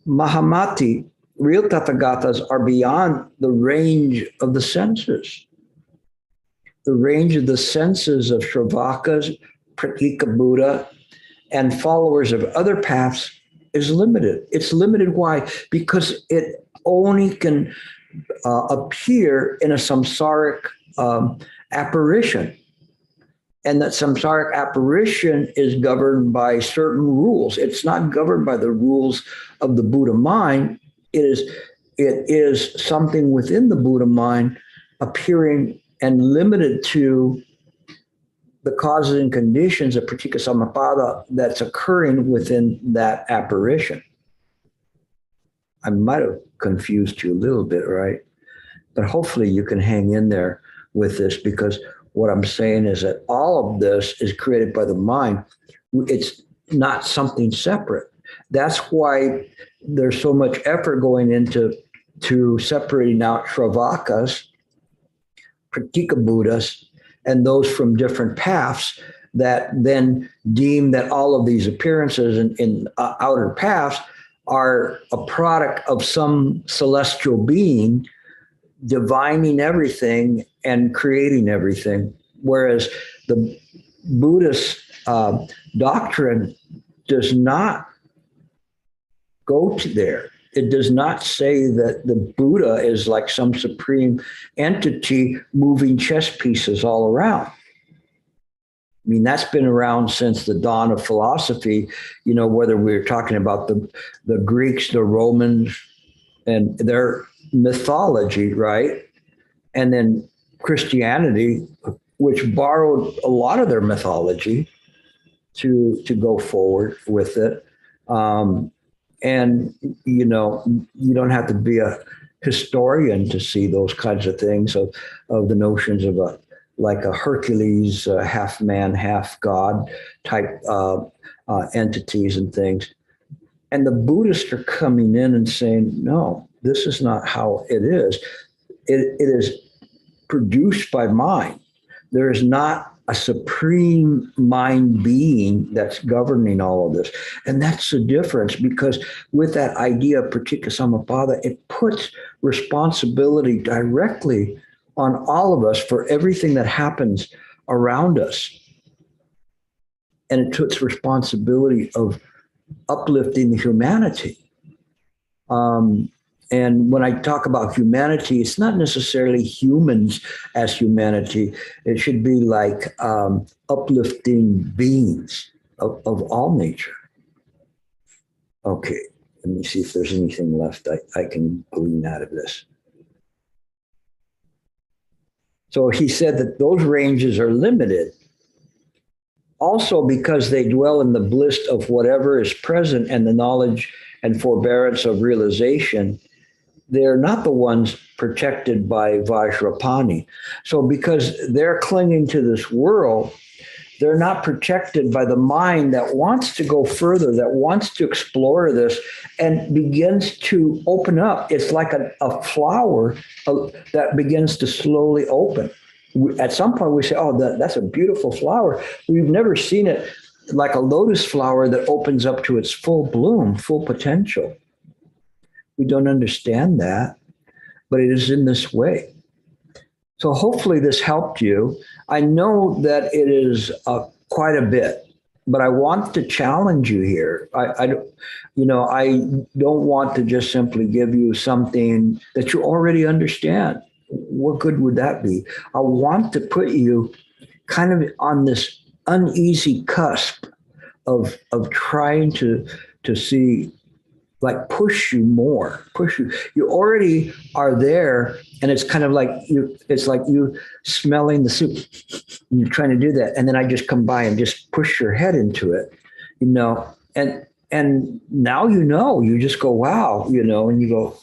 Mahamati, real Tathagatas are beyond the range of the senses. The range of the senses of Shravakas, Pratika Buddha, and followers of other paths is limited. It's limited. Why? Because it only can appear in a samsaric apparition. And that samsaric apparition is governed by certain rules. It's not governed by the rules of the Buddha mind. It is something within the Buddha mind appearing and limited to the causes and conditions of pratika samappada that's occurring within that apparition. I might have confused you a little bit, right? But hopefully you can hang in there with this, because what I'm saying is that all of this is created by the mind. It's not something separate. That's why there's so much effort going into separating out Shravakas, Pratika Buddhas, and those from different paths that then deem that all of these appearances in outer paths are a product of some celestial being divining everything and creating everything. Whereas the Buddhist doctrine does not go to there. It does not say that the Buddha is like some supreme entity moving chess pieces all around. I mean, that's been around since the dawn of philosophy, whether we're talking about the Greeks, the Romans, and their mythology, right? And then Christianity, which borrowed a lot of their mythology to go forward with it. And, you don't have to be a historian to see those kinds of things of the notions of a Hercules, half man, half God type entities and things. And the Buddhists are coming in and saying, no, this is not how it is. It is produced by mind. There is not a supreme mind being that's governing all of this. And that's the difference, because with that idea of pratika samappada, it puts responsibility directly on all of us for everything that happens around us. And it puts responsibility of uplifting the humanity. And when I talk about humanity, it's not necessarily humans as humanity. It should be like uplifting beings of all nature. Okay, let me see if there's anything left I can glean out of this. So he said that those ranges are limited. Also because they dwell in the bliss of whatever is present and the knowledge and forbearance of realization, they're not the ones protected by Vajrapani. So because they're clinging to this world, they're not protected by the mind that wants to go further, that wants to explore this and begins to open up. It's like a flower that begins to slowly open. At some point we say, oh, that's a beautiful flower. We've never seen it like a lotus flower that opens up to its full bloom, full potential. We don't understand that, but it is in this way. So hopefully this helped you. I know that it is quite a bit, but I want to challenge you here. I don't want to just simply give you something that you already understand. What good would that be? I want to put you kind of on this uneasy cusp of trying to see like push you more, push you. You already are there, and it's kind of like it's like you smelling the soup. You're trying to do that, and then I just come by and just push your head into it, and now you just go, wow, and you go,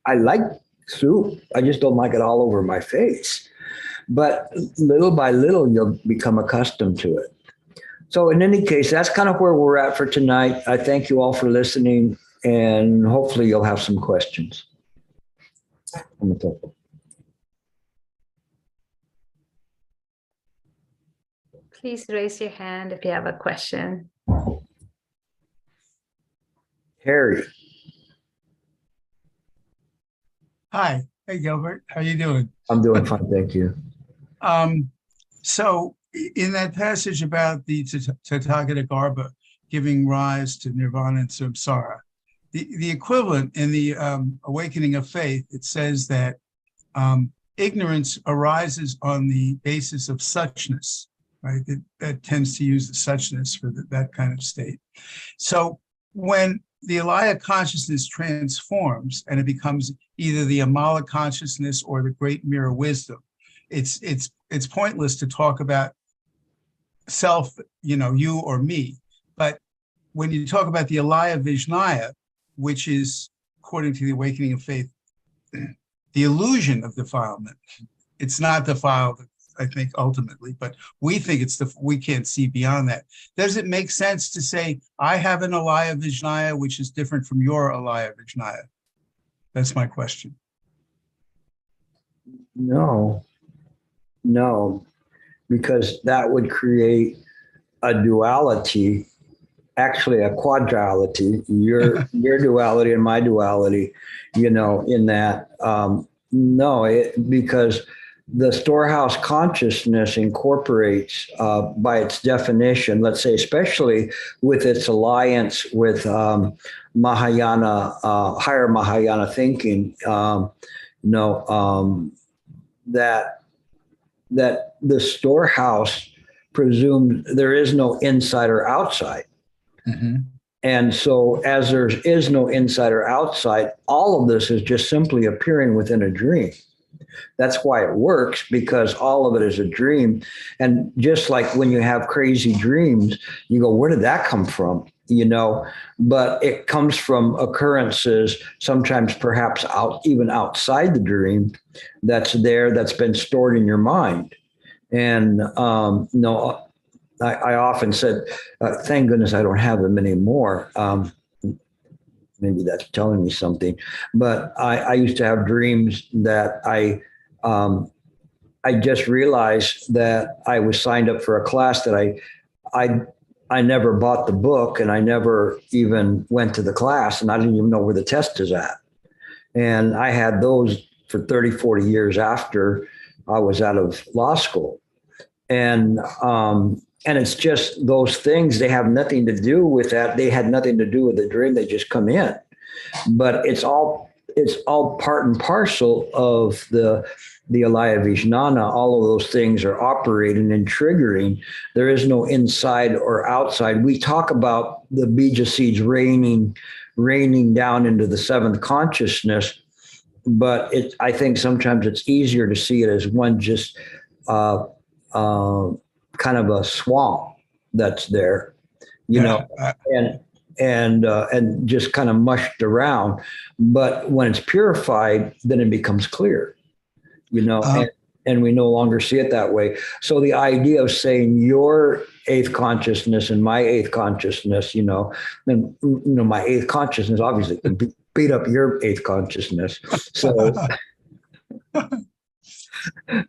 I like soup. I just don't like it all over my face. But little by little, you'll become accustomed to it. So in any case, that's kind of where we're at for tonight. I thank you all for listening, and hopefully you'll have some questions. Please raise your hand if you have a question. Harry. Hi. Hey, Gilbert. How you doing? I'm doing fine, thank you. So in that passage about the Tathagata giving rise to nirvana and samsara, the equivalent in the awakening of faith, it says that ignorance arises on the basis of suchness, right? That tends to use the suchness for that kind of state. So when the alaya consciousness transforms and it becomes either the Amala consciousness or the great mirror wisdom, it's pointless to talk about self, you or me. But when you talk about the alaya vijnaya, which is, according to the awakening of faith, the illusion of defilement, it's not defiled, I think, ultimately, but we think we can't see beyond that. Does it make sense to say, I have an alaya vijnaya, which is different from your alaya vijnaya? That's my question. No, because that would create a duality, actually a quadruality, your duality and my duality, in that. Because the storehouse consciousness incorporates, by its definition, let's say, especially with its alliance with Mahayana, higher Mahayana thinking, that the storehouse presumes there is no inside or outside. Mm-hmm. And so as there is no inside or outside, all of this is just simply appearing within a dream. That's why it works, because all of it is a dream. And just like when you have crazy dreams, you go, where did that come from? But it comes from occurrences, sometimes perhaps even outside the dream, that's been stored in your mind. And, I often said, thank goodness I don't have them anymore. Maybe that's telling me something. But I used to have dreams that I just realized that I was signed up for a class that I never bought the book, and I never even went to the class, and I didn't even know where the test is at. And I had those for 30, 40 years after I was out of law school. And it's just those things, they have nothing to do with that. They had nothing to do with the dream. They just come in. But it's all part and parcel of the alaya vijnana. All of those things are operating and triggering. There is no inside or outside. We talk about the bija seeds raining down into the seventh consciousness, but I think sometimes it's easier to see it as one just kind of a swamp that's there, and just kind of mushed around. But when it's purified, then it becomes clear, and we no longer see it that way. So the idea of saying your eighth consciousness and my eighth consciousness, then my eighth consciousness obviously can beat up your eighth consciousness. So.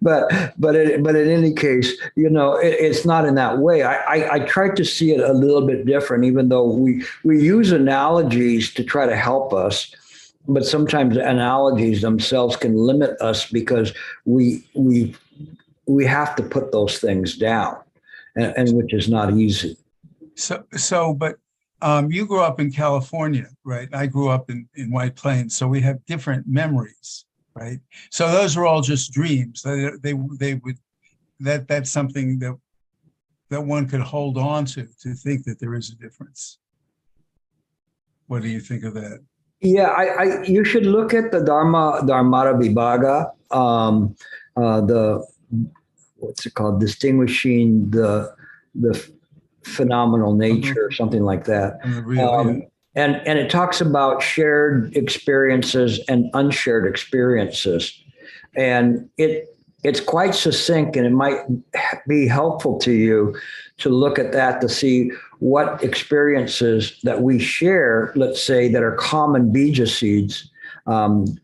But in any case, it's not in that way. I try to see it a little bit different, even though we use analogies to try to help us. But sometimes analogies themselves can limit us because we have to put those things down, and which is not easy. But you grew up in California, right? I grew up in White Plains, so we have different memories. Right. So those are all just dreams. That's something that one could hold on to think that there is a difference. What do you think of that? Yeah, you should look at the Dharmata Vibhaga, the what's it called, distinguishing the phenomenal nature, or something like that. And the real, yeah. And it talks about shared experiences and unshared experiences, and it's quite succinct, and it might be helpful to you to look at that to see what experiences that we share, let's say, that are common bija seeds,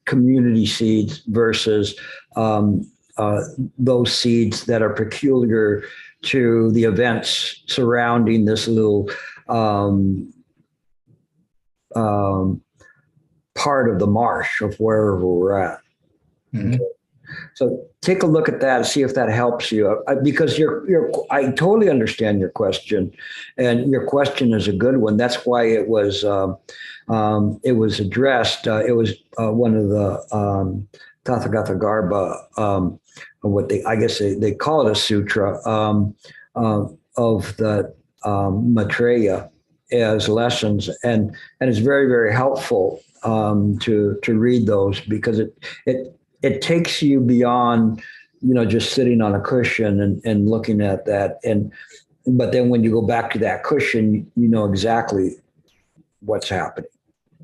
community seeds, versus those seeds that are peculiar to the events surrounding this little part of the marsh of wherever we're at. Mhm. Okay. So take a look at that and see if that helps you, because I totally understand your question, and your question is a good one. That's why it was addressed. It was one of the Tathagata Garbha, I guess they call it a sutra, of the Maitreya as lessons, and it's very, very helpful to read those, because it takes you beyond, just sitting on a cushion and looking at that. But then when you go back to that cushion, you know exactly what's happening.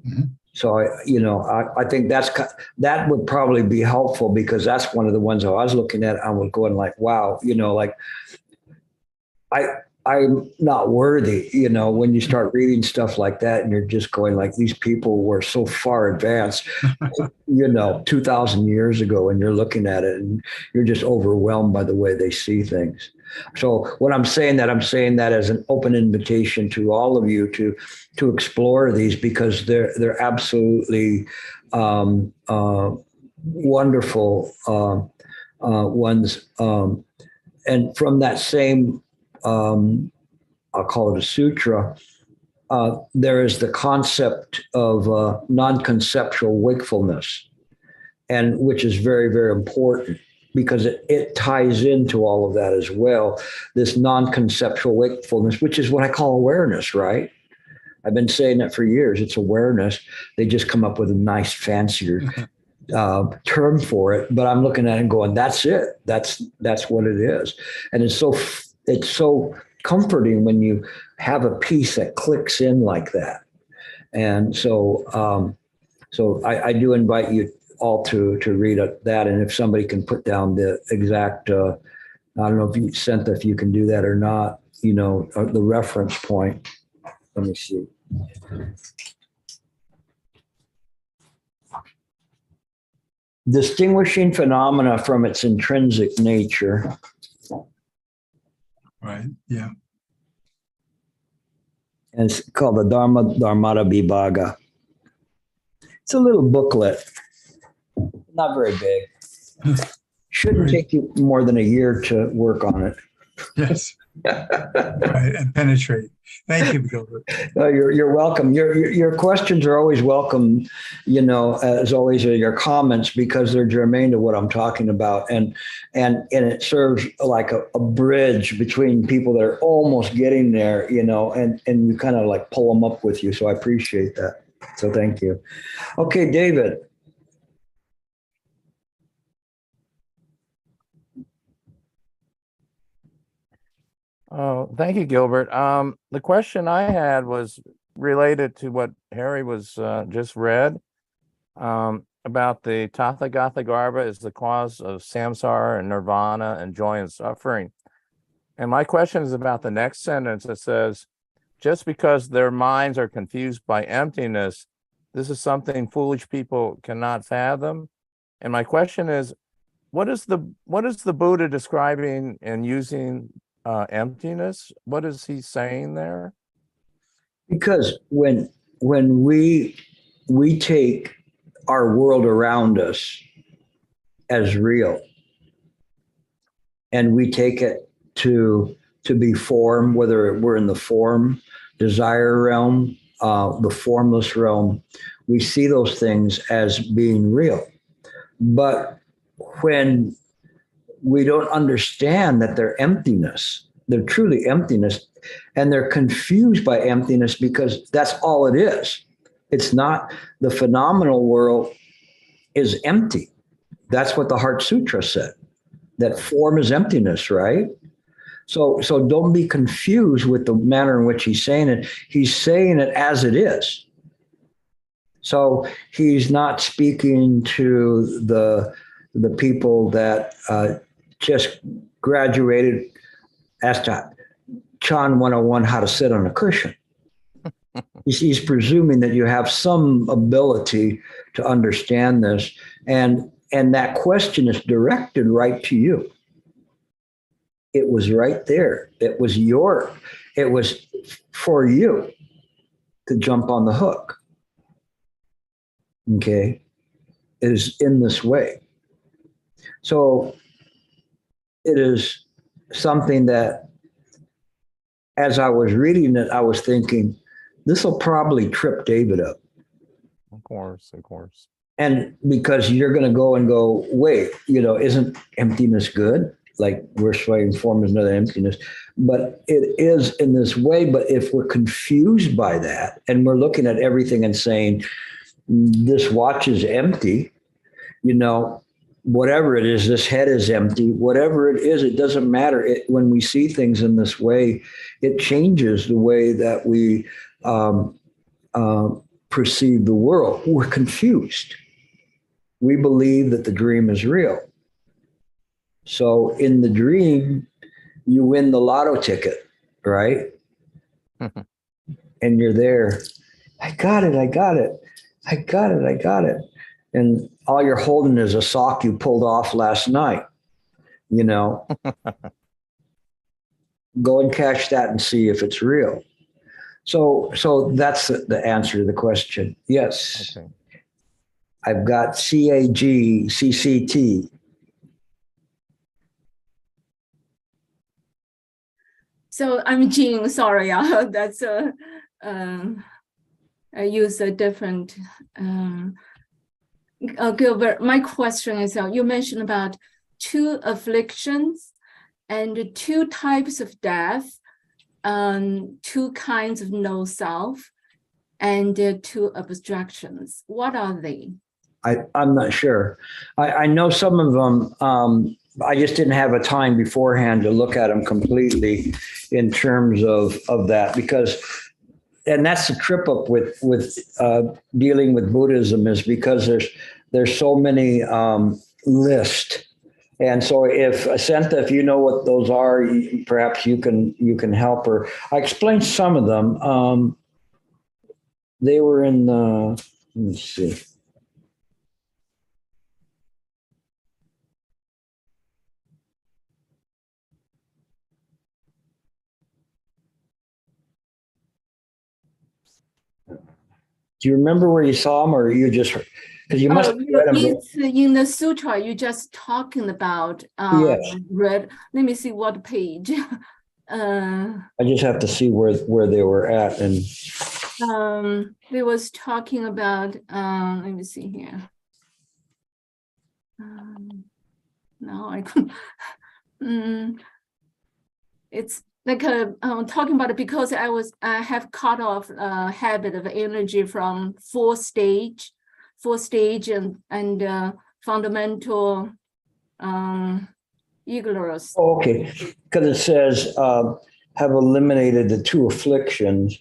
Mhm. So I think that would probably be helpful, because that's one of the ones I was looking at. I was going like, wow, like I'm not worthy, when you start reading stuff like that, and you're just going like, these people were so far advanced, 2,000 years ago, and you're looking at it and you're just overwhelmed by the way they see things. So when I'm saying that as an open invitation to all of you to explore these, because they're absolutely wonderful ones. And from that same, I'll call it a sutra, there is the concept of non-conceptual wakefulness, and which is very, very important, because it ties into all of that as well. This non-conceptual wakefulness, which is what I call awareness, right? I've been saying that for years. It's awareness. They just come up with a nice, fancier term for it. But I'm looking at it and going, that's it. That's what it is. And it's so comforting when you have a piece that clicks in like that. And so I do invite you all to read that. And if somebody can put down the exact, I don't know if if you can do that or not, the reference point. Let me see. Distinguishing phenomena from its intrinsic nature. Right. Yeah. And it's called the Dharmata Vibhaga. It's a little booklet, not very big. Shouldn't take you more than a year to work on it. Yes. Right, and penetrate. Thank you, Gilbert. You're welcome. Your questions are always welcome, as always are your comments, because they're germane to what I'm talking about. And it serves like a bridge between people that are almost getting there, and you kind of like pull them up with you. So I appreciate that. So thank you. Okay, David. Oh, thank you, Gilbert. The question I had was related to what Harry was just read about the Tathagata Garbha is the cause of samsara and nirvana and joy and suffering. And my question is about the next sentence that says, just because their minds are confused by emptiness, this is something foolish people cannot fathom. And my question is, what is the Buddha describing and using emptiness? What is he saying there? Because when we take our world around us as real, and we take it to be form, whether we're in the form desire realm, the formless realm, we see those things as being real. But when we don't understand that they're emptiness, they're truly emptiness, and they're confused by emptiness because that's all it is. It's not, the phenomenal world is empty. That's what the Heart Sutra said, that form is emptiness, right? So don't be confused with the manner in which he's saying it. He's saying it as it is. So he's not speaking to the people that just graduated as to Chan 101 how to sit on a cushion. He's presuming that you have some ability to understand this, and that question is directed right to you. It was right there. It was for you to jump on the hook. Okay, it is in this way. So it is something that, as I was reading it, I was thinking, this will probably trip David up. Of course. And because you're going to go, wait, isn't emptiness good? Like we're saying form is another emptiness. But it is in this way. But if we're confused by that and we're looking at everything and saying, this watch is empty, whatever it is, this head is empty, whatever it is, it doesn't matter. When we see things in this way, it changes the way that we perceive the world. We're confused. We believe that the dream is real. So in the dream, you win the lotto ticket, right? And you're there. I got it. And all you're holding is a sock you pulled off last night. Go and cash that and see if it's real. So that's the answer to the question. Yes. Okay. I've got CAG, CCT. So I'm Jean, sorry, that's I use a different, Gilbert, my question is, you mentioned about 2 afflictions and 2 types of death, 2 kinds of no self, and 2 abstractions. What are they? I'm not sure. I know some of them. I just didn't have a time beforehand to look at them completely in terms of that, and that's the trip up with dealing with Buddhism, is because there's so many lists. And so if Asenta, if you know what those are, perhaps you can help her. I explained some of them. They were in the, let me see. Do you remember where you saw them, or you just, because you must have read them. It's in the sutra you just talking about. Yes. Read. Let me see what page. I just have to see where they were at, and they was talking about. Let me see here. No, I couldn't. It's like talking about it because I have cut off a habit of energy from 4 stage and fundamental ignorance. okay, because it says have eliminated the 2 afflictions.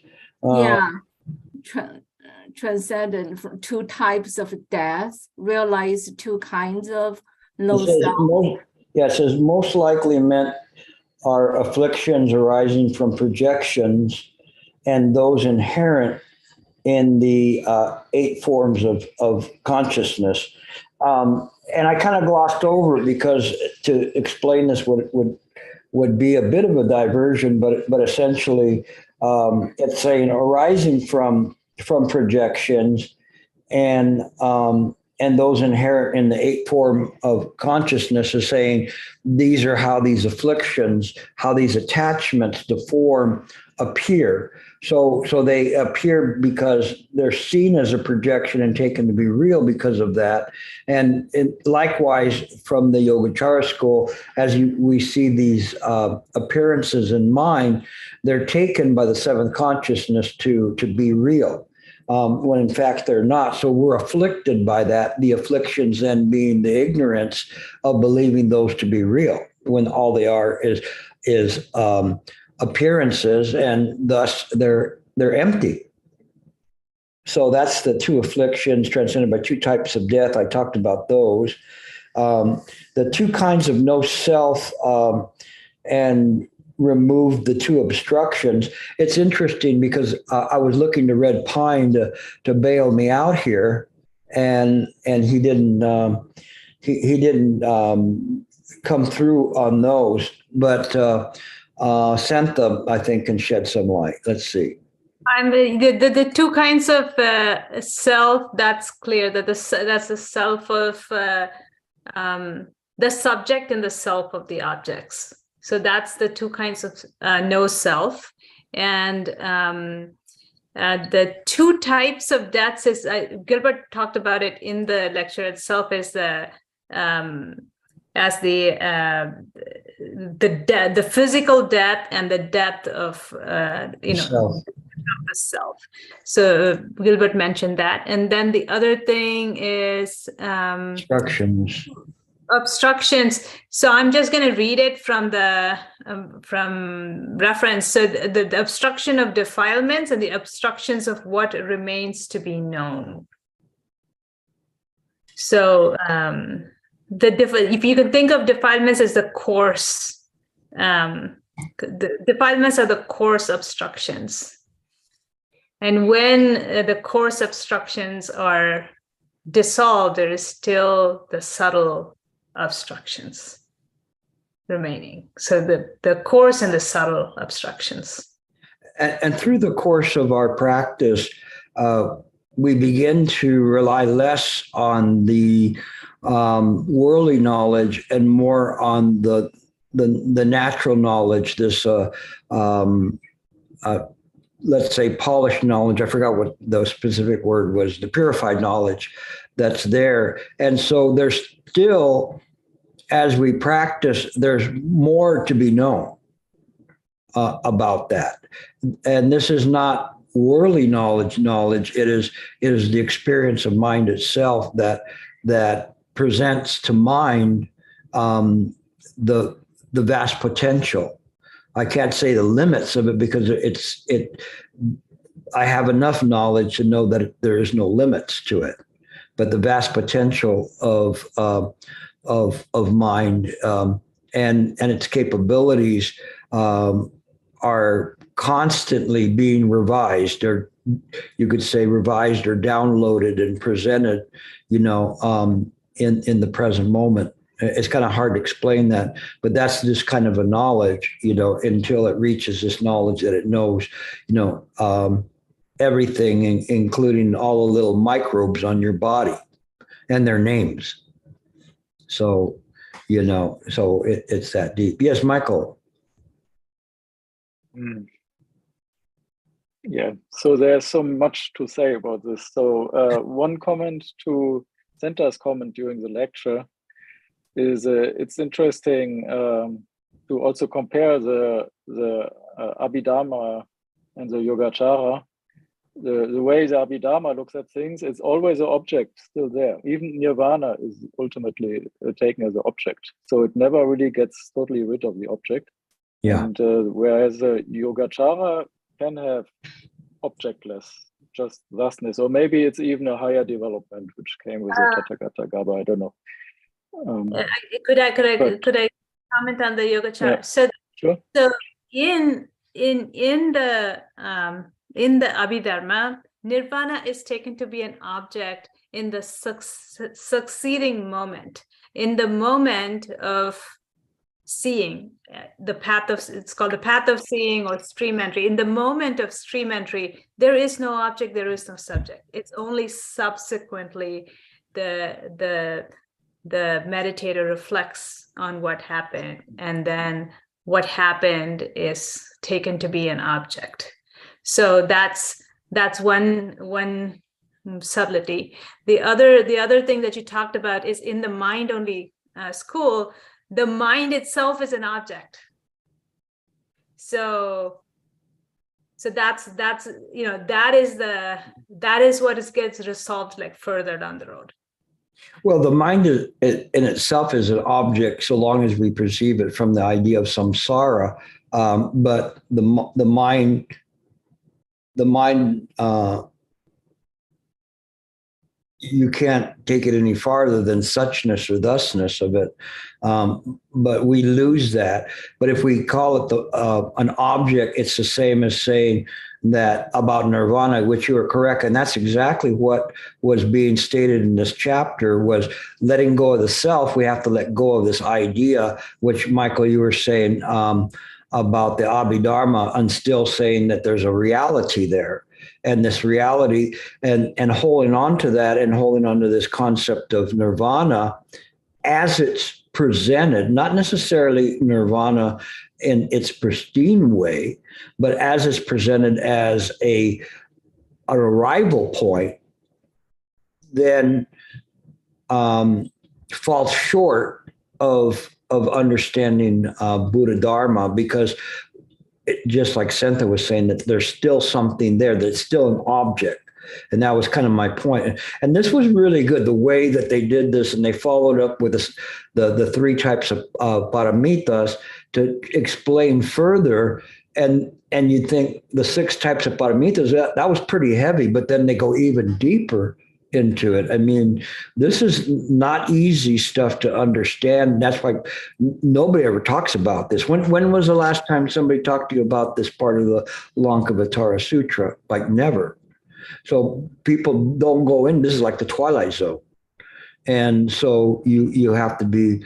Transcended from 2 types of death, realized 2 kinds of no It self. says most likely meant are afflictions arising from projections and those inherent in the 8 forms of consciousness. And I kind of glossed over it because to explain this would be a bit of a diversion, but essentially it's saying arising from projections and those inherent in the 8 form of consciousness is saying these are how these afflictions, how these attachments to form appear. So they appear because they're seen as a projection and taken to be real because of that. And likewise, from the Yogacara school, as we see these appearances in mind, they're taken by the 7th consciousness to be real. when in fact they're not. So we're afflicted by that, the afflictions then being the ignorance of believing those to be real, when all they are is appearances, and thus they're empty. So that's the two afflictions transcended by two types of death. I talked about those. The two kinds of no self, and removed the two obstructions. It's interesting because I was looking to Red Pine to bail me out here, and he didn't he didn't come through on those. But Santha, I think, can shed some light. Let's see. The two kinds of self, that's clear, that that's the self of the subject and the self of the objects. So that's the two kinds of no self. And the two types of deaths is, Gilbert talked about it in the lecture itself, is the physical death and the death of the self. So Gilbert mentioned that. And then the other thing is obstructions. So I'm just going to read it from the from reference. So the obstruction of defilements and the obstructions of what remains to be known. So if you can think of defilements as the coarse, the defilements are the coarse obstructions. And when the coarse obstructions are dissolved, there is still the subtle obstructions remaining. So the coarse and the subtle obstructions. And through the course of our practice, we begin to rely less on the worldly knowledge and more on the natural knowledge, this let's say polished knowledge. I forgot what the specific word was, the purified knowledge that's there. And so there's still, as we practice, there's more to be known about that. And this is not worldly knowledge. It is the experience of mind itself that presents to mind the vast potential. I can't say the limits of it because I have enough knowledge to know that there is no limits to it, but the vast potential of mind and its capabilities are constantly being revised, or you could say revised or downloaded and presented, in the present moment. It's kind of hard to explain that, but that's this kind of a knowledge, until it reaches this knowledge that it knows, everything, including all the little microbes on your body and their names. So, it's that deep. Yes, Michael. Yeah, so there's so much to say about this. So one comment to Senta's comment during the lecture is it's interesting to also compare the Abhidharma and the Yogacara. The way the Abhidharma looks at things, it's always an object still there. Even Nirvana is ultimately taken as an object. So it never really gets totally rid of the object. Yeah. And whereas the Yogacara can have objectless, just thusness, or maybe it's even a higher development which came with the Tathagata Gaba. I don't know. Could I comment on the Yogacara? Yeah. So in the Abhidharma, Nirvana is taken to be an object in the succeeding moment, in the moment of seeing, it's called the path of seeing or stream entry. In the moment of stream entry, there is no object, there is no subject. It's only subsequently the meditator reflects on what happened, and then what happened is taken to be an object. So that's one subtlety. The other thing that you talked about is in the mind only school, the mind itself is an object. So So that's that is what gets resolved like further down the road. Well, the mind in itself is an object so long as we perceive it from the idea of samsara. But the mind, you can't take it any farther than suchness or thusness of it. But we lose that. But if we call it an object, it's the same as saying that about nirvana, which you are correct. And that's exactly what was being stated in this chapter, was letting go of the self. We have to let go of this idea, which, Michael, you were saying about the Abhidharma, and still saying that there's a reality there. And this reality, and holding on to that, and holding on to this concept of nirvana as it's presented, not necessarily nirvana in its pristine way, but as it's presented as an arrival point, then falls short of understanding Buddha Dharma, because just like Sentha was saying, that there's still something there, that's still an object. And that was kind of my point. And this was really good, the way that they did this, and they followed up with this, the three types of paramitas to explain further. And you'd think the 6 types of paramitas, that was pretty heavy, but then they go even deeper into it. I mean, this is not easy stuff to understand. That's why nobody ever talks about this. When was the last time somebody talked to you about this part of the Lankavatara Sutra? Like never. So people don't go in. This is like the Twilight Zone. And so you have to be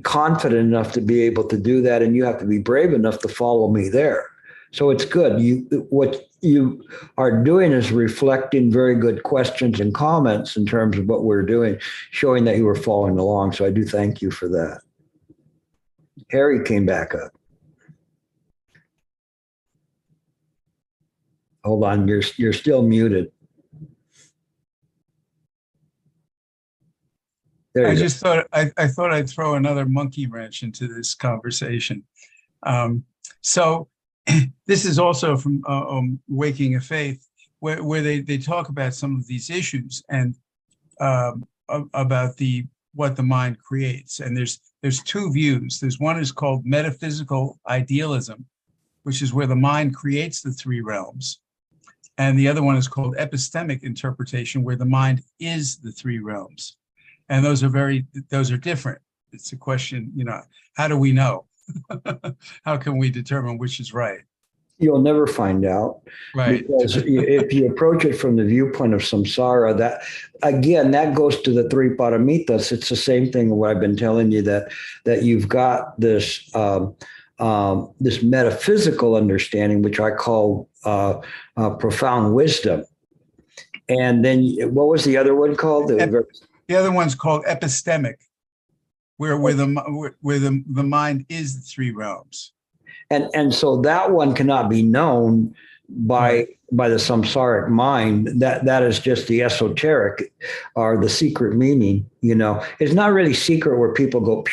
confident enough to be able to do that. And you have to be brave enough to follow me there. So it's good. What you are doing is reflecting very good questions and comments in terms of what we're doing, showing that you were following along. So I do thank you for that. Harry came back up. Hold on, you're still muted. There I you go. just thought I thought I'd throw another monkey wrench into this conversation. So this is also from Waking of Faith, where they talk about some of these issues and about what the mind creates. And there's 2 views. There's one is called metaphysical idealism, which is where the mind creates the 3 realms. And the other one is called epistemic interpretation, where the mind is the 3 realms. And those are different. It's a question, how do we know? How can we determine which is right? You'll never find out. Right. Because if you approach it from the viewpoint of samsara, that again, that goes to the 3 paramitas. It's the same thing what I've been telling you, that you've got this this metaphysical understanding, which I call profound wisdom. And then what was the other one called? The other one's called epistemic, where the mind is the 3 realms. And so that one cannot be known by the samsaric mind. That is just the esoteric or the secret meaning. It's not really secret where people go.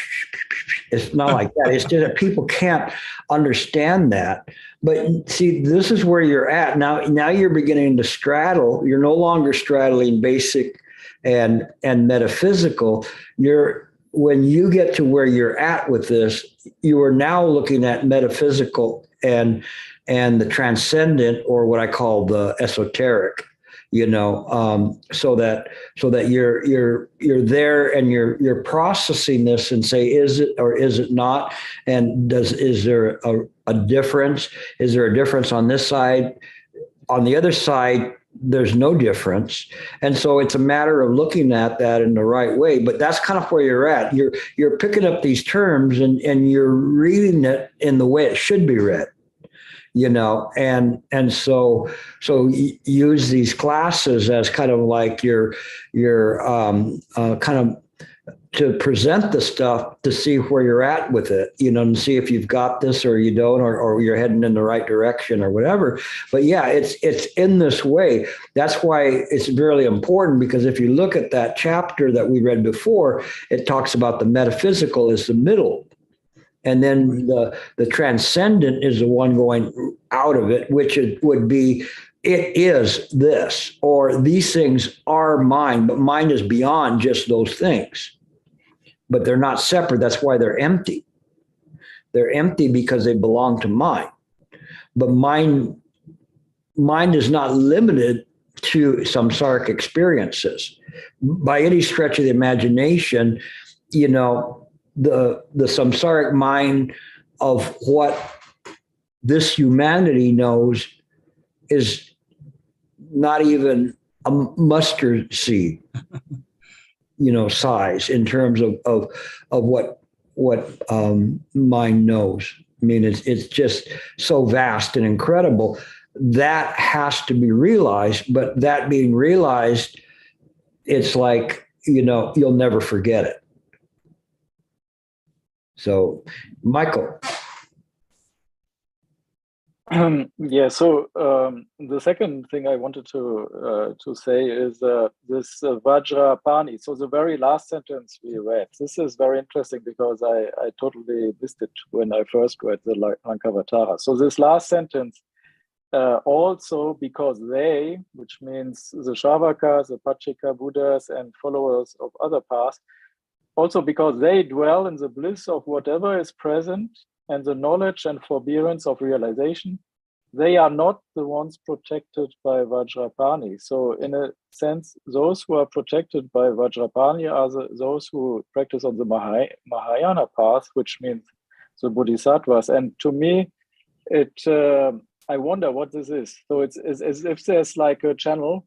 It's not like that. It's just that people can't understand that. But see, this is where you're at now. Now you're beginning to straddle. You're no longer straddling basic and metaphysical. When you get to where you're at with this, you are now looking at metaphysical and the transcendent, or what I call the esoteric, so that you're there and you're processing this and say, is it or is it not? And is there a difference? Is there a difference on this side? On the other side, there's no difference. And so it's a matter of looking at that in the right way. But that's kind of where you're at. You're picking up these terms and you're reading it in the way it should be read, and so use these classes as kind of like your kind of to present the stuff to see where you're at with it, and see if you've got this or you don't, or you're heading in the right direction or whatever. But yeah, it's in this way. That's why it's really important, because if you look at that chapter that we read before, it talks about the metaphysical as the middle. And then the transcendent is the one going out of it, which would be, it is this, or these things are mine, but mine is beyond just those things. But they're not separate. That's why they're empty. They're empty because they belong to mine. But mine is not limited to samsaric experiences. By any stretch of the imagination, you know, the samsaric mind of what this humanity knows is not even a mustard seed, you know, size in terms of what mind knows. I mean, it's just so vast and incredible. That has to be realized, but that being realized, it's like, you know, you'll never forget it. So, Michael. Yeah, so the second thing I wanted to say is this Vajrapani. So the very last sentence we read, this is very interesting because I totally missed it when I first read the Lankavatara. So this last sentence, also because they, which means the Shravakas, the Pachika Buddhas and followers of other paths, also because they dwell in the bliss of whatever is present and the knowledge and forbearance of realization, they are not the ones protected by Vajrapani. So in a sense, those who are protected by Vajrapani are those who practice on the Mahayana path, which means the Bodhisattvas. And to me, I wonder what this is. So it's as if there's like a channel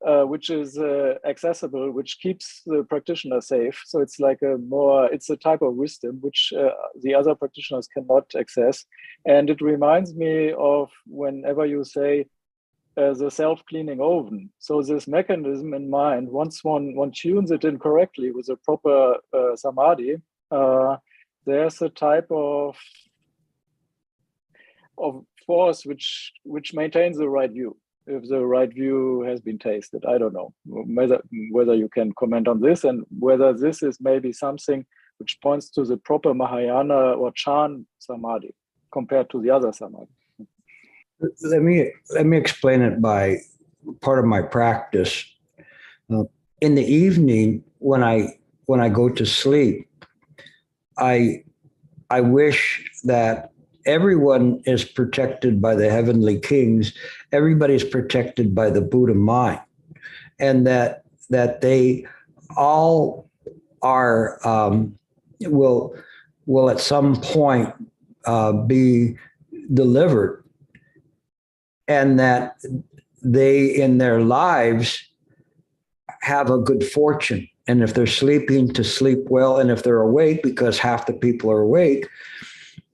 which is accessible, which keeps the practitioner safe. So it's like it's a type of wisdom which the other practitioners cannot access. And it reminds me of whenever you say the self-cleaning oven. So this mechanism in mind, once one tunes it in correctly with a proper samadhi, there's a type of force which maintains the right view. If the right view has been tasted, I don't know whether you can comment on this and whether this is maybe something which points to the proper Mahayana or Chan samadhi compared to the other samadhi. Let me explain it by part of my practice. In the evening, when I go to sleep, I wish that everyone is protected by the heavenly kings. Everybody's protected by the Buddha mind, and that they all are will at some point be delivered, and that they in their lives have a good fortune. And if they're sleeping, to sleep well, and if they're awake, because half the people are awake,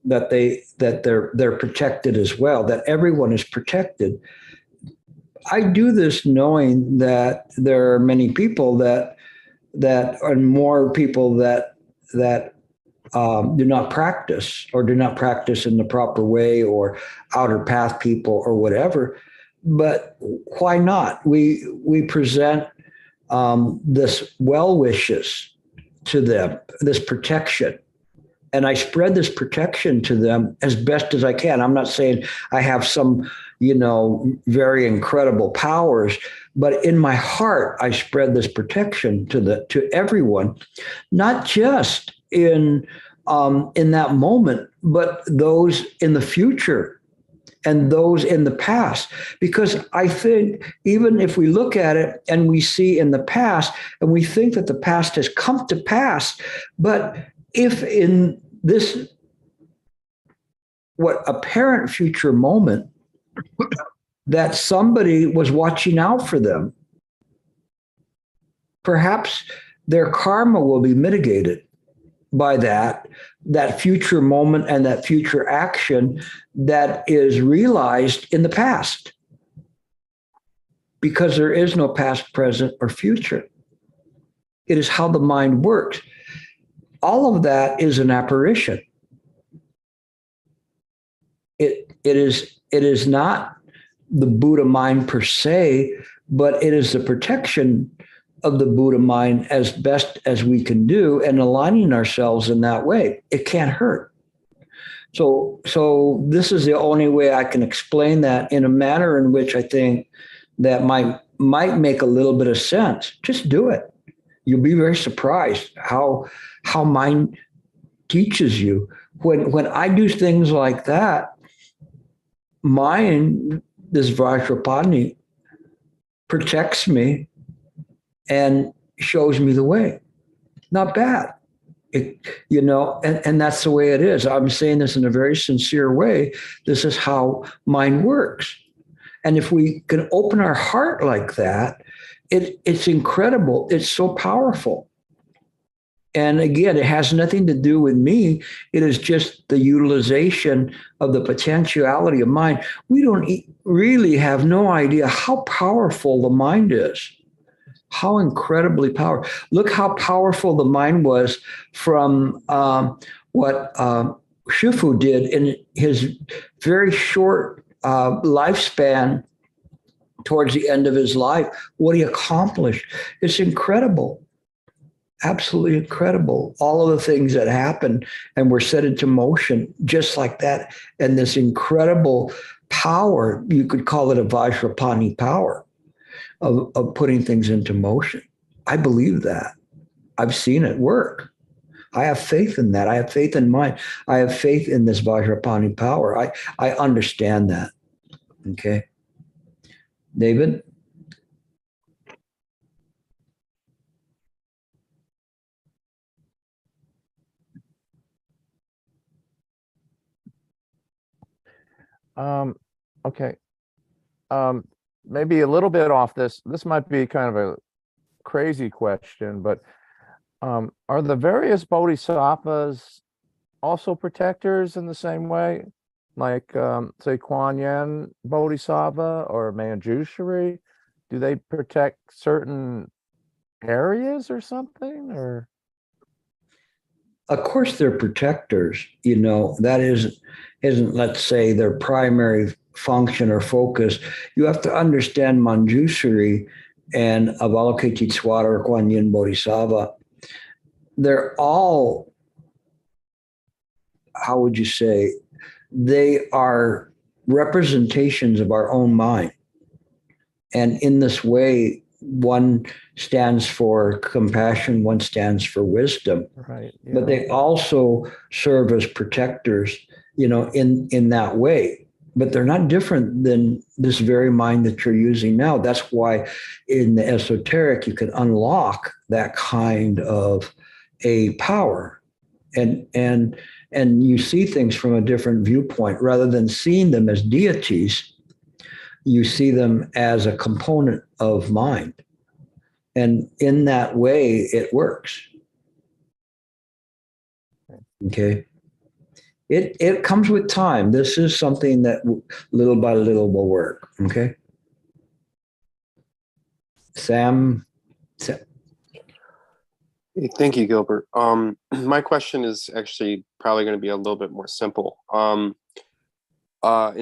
that they're protected as well, that everyone is protected. I do this knowing that there are many people that are more people that do not practice or do not practice in the proper way, or outer path people or whatever. But why not? We present this well wishes to them, this protection. And I spread this protection to them as best as I can. I'm not saying I have some, very incredible powers, but in my heart, I spread this protection to everyone, not just in that moment, but those in the future and those in the past. Because I think even if we look at it and we see in the past and we think that the past has come to pass, but if in this, what apparent future moment, that somebody was watching out for them, perhaps their karma will be mitigated by that future moment and that future action that is realized in the past. Because there is no past, present, or future. It is how the mind works. All of that is an apparition. It is not the Buddha mind per se, but it is the protection of the Buddha mind as best as we can do, and aligning ourselves in that way. It can't hurt. So this is the only way I can explain that in a manner in which I think that might make a little bit of sense. Just do it. You'll be very surprised how mind teaches you. When I do things like that, mind, this Vajrapani, protects me and shows me the way. Not bad. And that's the way it is. I'm saying this in a very sincere way. This is how mind works. And if we can open our heart like that, it's incredible. It's so powerful. And again, it has nothing to do with me. It is just the utilization of the potentiality of mind. We don't really have no idea how powerful the mind is. How incredibly powerful. Look how powerful the mind was from what Shifu did in his very short lifespan towards the end of his life. What he accomplished. It's incredible. Absolutely incredible. All of the things that happened and were set into motion just like that. And this incredible power, you could call it a Vajrapani power of putting things into motion. I believe that. I've seen it work. I have faith in that. I have faith in mind. I have faith in this Vajrapani power. I understand that. Okay. David? Okay. Maybe a little bit off this. This might be kind of a crazy question, but are the various bodhisattvas also protectors in the same way? Like, say, Kuan Yin Bodhisattva or Manjushri? Do they protect certain areas or something? Or of course they're protectors. That isn't, let's say, their primary function or focus. You have to understand Manjushri and Avalokiteshvara or Kuan Yin Bodhisattva. They're all, how would you say, they are representations of our own mind. And in this way, one stands for compassion, one stands for wisdom. right, yeah. But they also serve as protectors, in that way. But they're not different than this very mind that you're using now. That's why in the esoteric, you can unlock that kind of a power. And you see things from a different viewpoint. Rather than seeing them as deities, you see them as a component of mind. And in that way, it works. Okay. It comes with time. This is something that little by little will work. Okay. Sam. Hey, thank you, Gilbert. My question is actually probably going to be a little bit more simple. In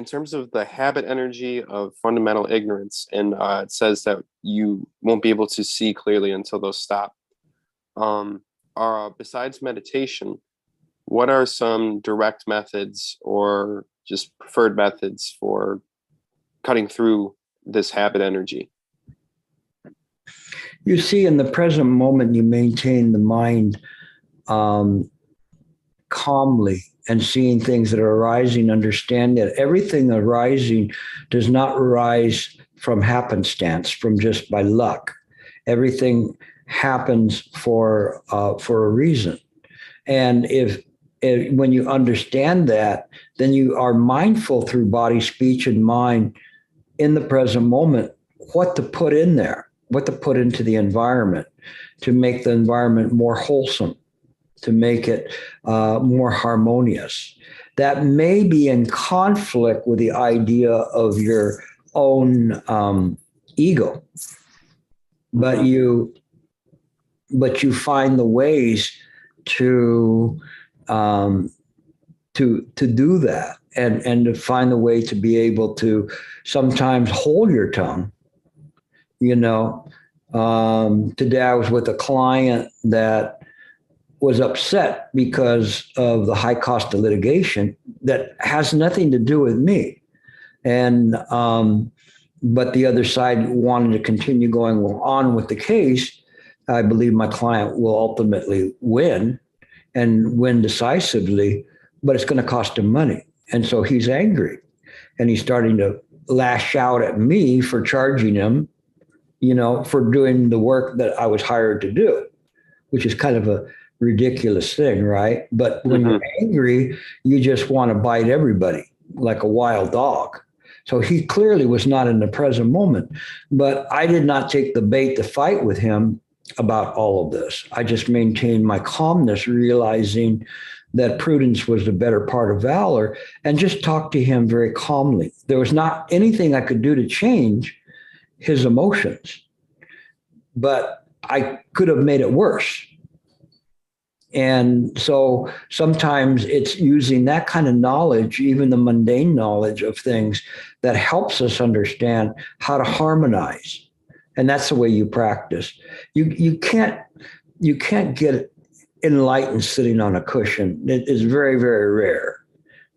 terms of the habit energy of fundamental ignorance, and it says that you won't be able to see clearly until those stop. Besides meditation, what are some direct methods or just preferred methods for cutting through this habit energy? You see, in the present moment, you maintain the mind calmly and seeing things that are arising, understand that everything arising does not arise from happenstance, from just by luck. Everything happens for a reason. And if when you understand that, then you are mindful through body, speech, and mind in the present moment, what to put in there, what to put into the environment to make the environment more wholesome, to make it more harmonious. That may be in conflict with the idea of your own ego, but you find the ways to do that, and to find the way to be able to sometimes hold your tongue. Today I was with a client that was upset because of the high cost of litigation that has nothing to do with me. And, but the other side wanted to continue going on with the case. I believe my client will ultimately win and win decisively, but it's going to cost him money. And so he's angry and he's starting to lash out at me for charging him, for doing the work that I was hired to do, which is kind of a ridiculous thing, right? But when you're angry, you just want to bite everybody like a wild dog. So he clearly was not in the present moment, but I did not take the bait to fight with him about all of this. I just maintained my calmness, realizing that prudence was the better part of valor, and just talked to him very calmly. There was not anything I could do to change his emotions, but I could have made it worse. And so sometimes it's using that kind of knowledge, even the mundane knowledge of things, that helps us understand how to harmonize. And that's the way you practice. You can't get enlightened sitting on a cushion. It is very, very rare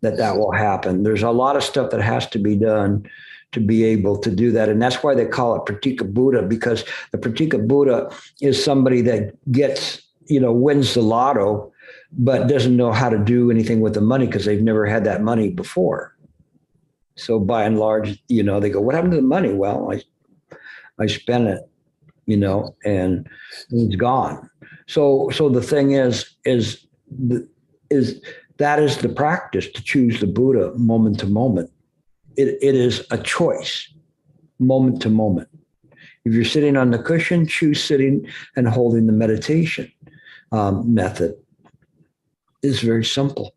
that will happen. There's a lot of stuff that has to be done to be able to do that. And that's why they call it Pratika Buddha, because the Pratika Buddha is somebody that gets, wins the lotto, but doesn't know how to do anything with the money because they've never had that money before. So by and large, they go, what happened to the money? Well, I spent it, and it's gone. So the thing is that is the practice, to choose the Buddha moment to moment. It is a choice, moment to moment. If you're sitting on the cushion, choose sitting and holding the meditation method. It's very simple.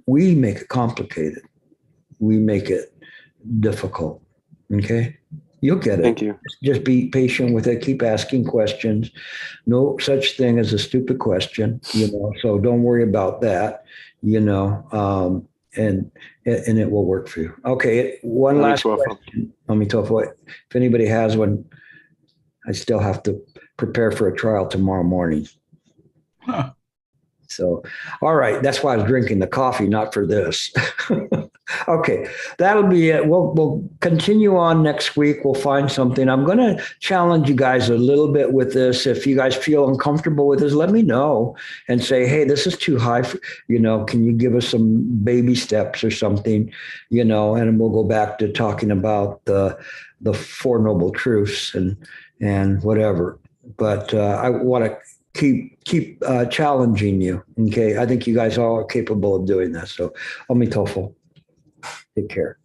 We make it complicated. We make it difficult. Okay? You'll get it. Thank you. Just be patient with it. Keep asking questions. No such thing as a stupid question, so don't worry about that, and it will work for you. Okay, one last question. If anybody has one, I still have to prepare for a trial tomorrow morning. Huh. So, all right, that's why I was drinking the coffee, not for this. Okay, that'll be it. We'll continue on next week. We'll find something. I'm going to challenge you guys a little bit with this. If you guys feel uncomfortable with this, let me know and say, hey, this is too high. Can you give us some baby steps or something, and we'll go back to talking about the Four Noble Truths and whatever. But I want to keep challenging you. Okay, I think you guys all are capable of doing that. So, Amitofo. Take care.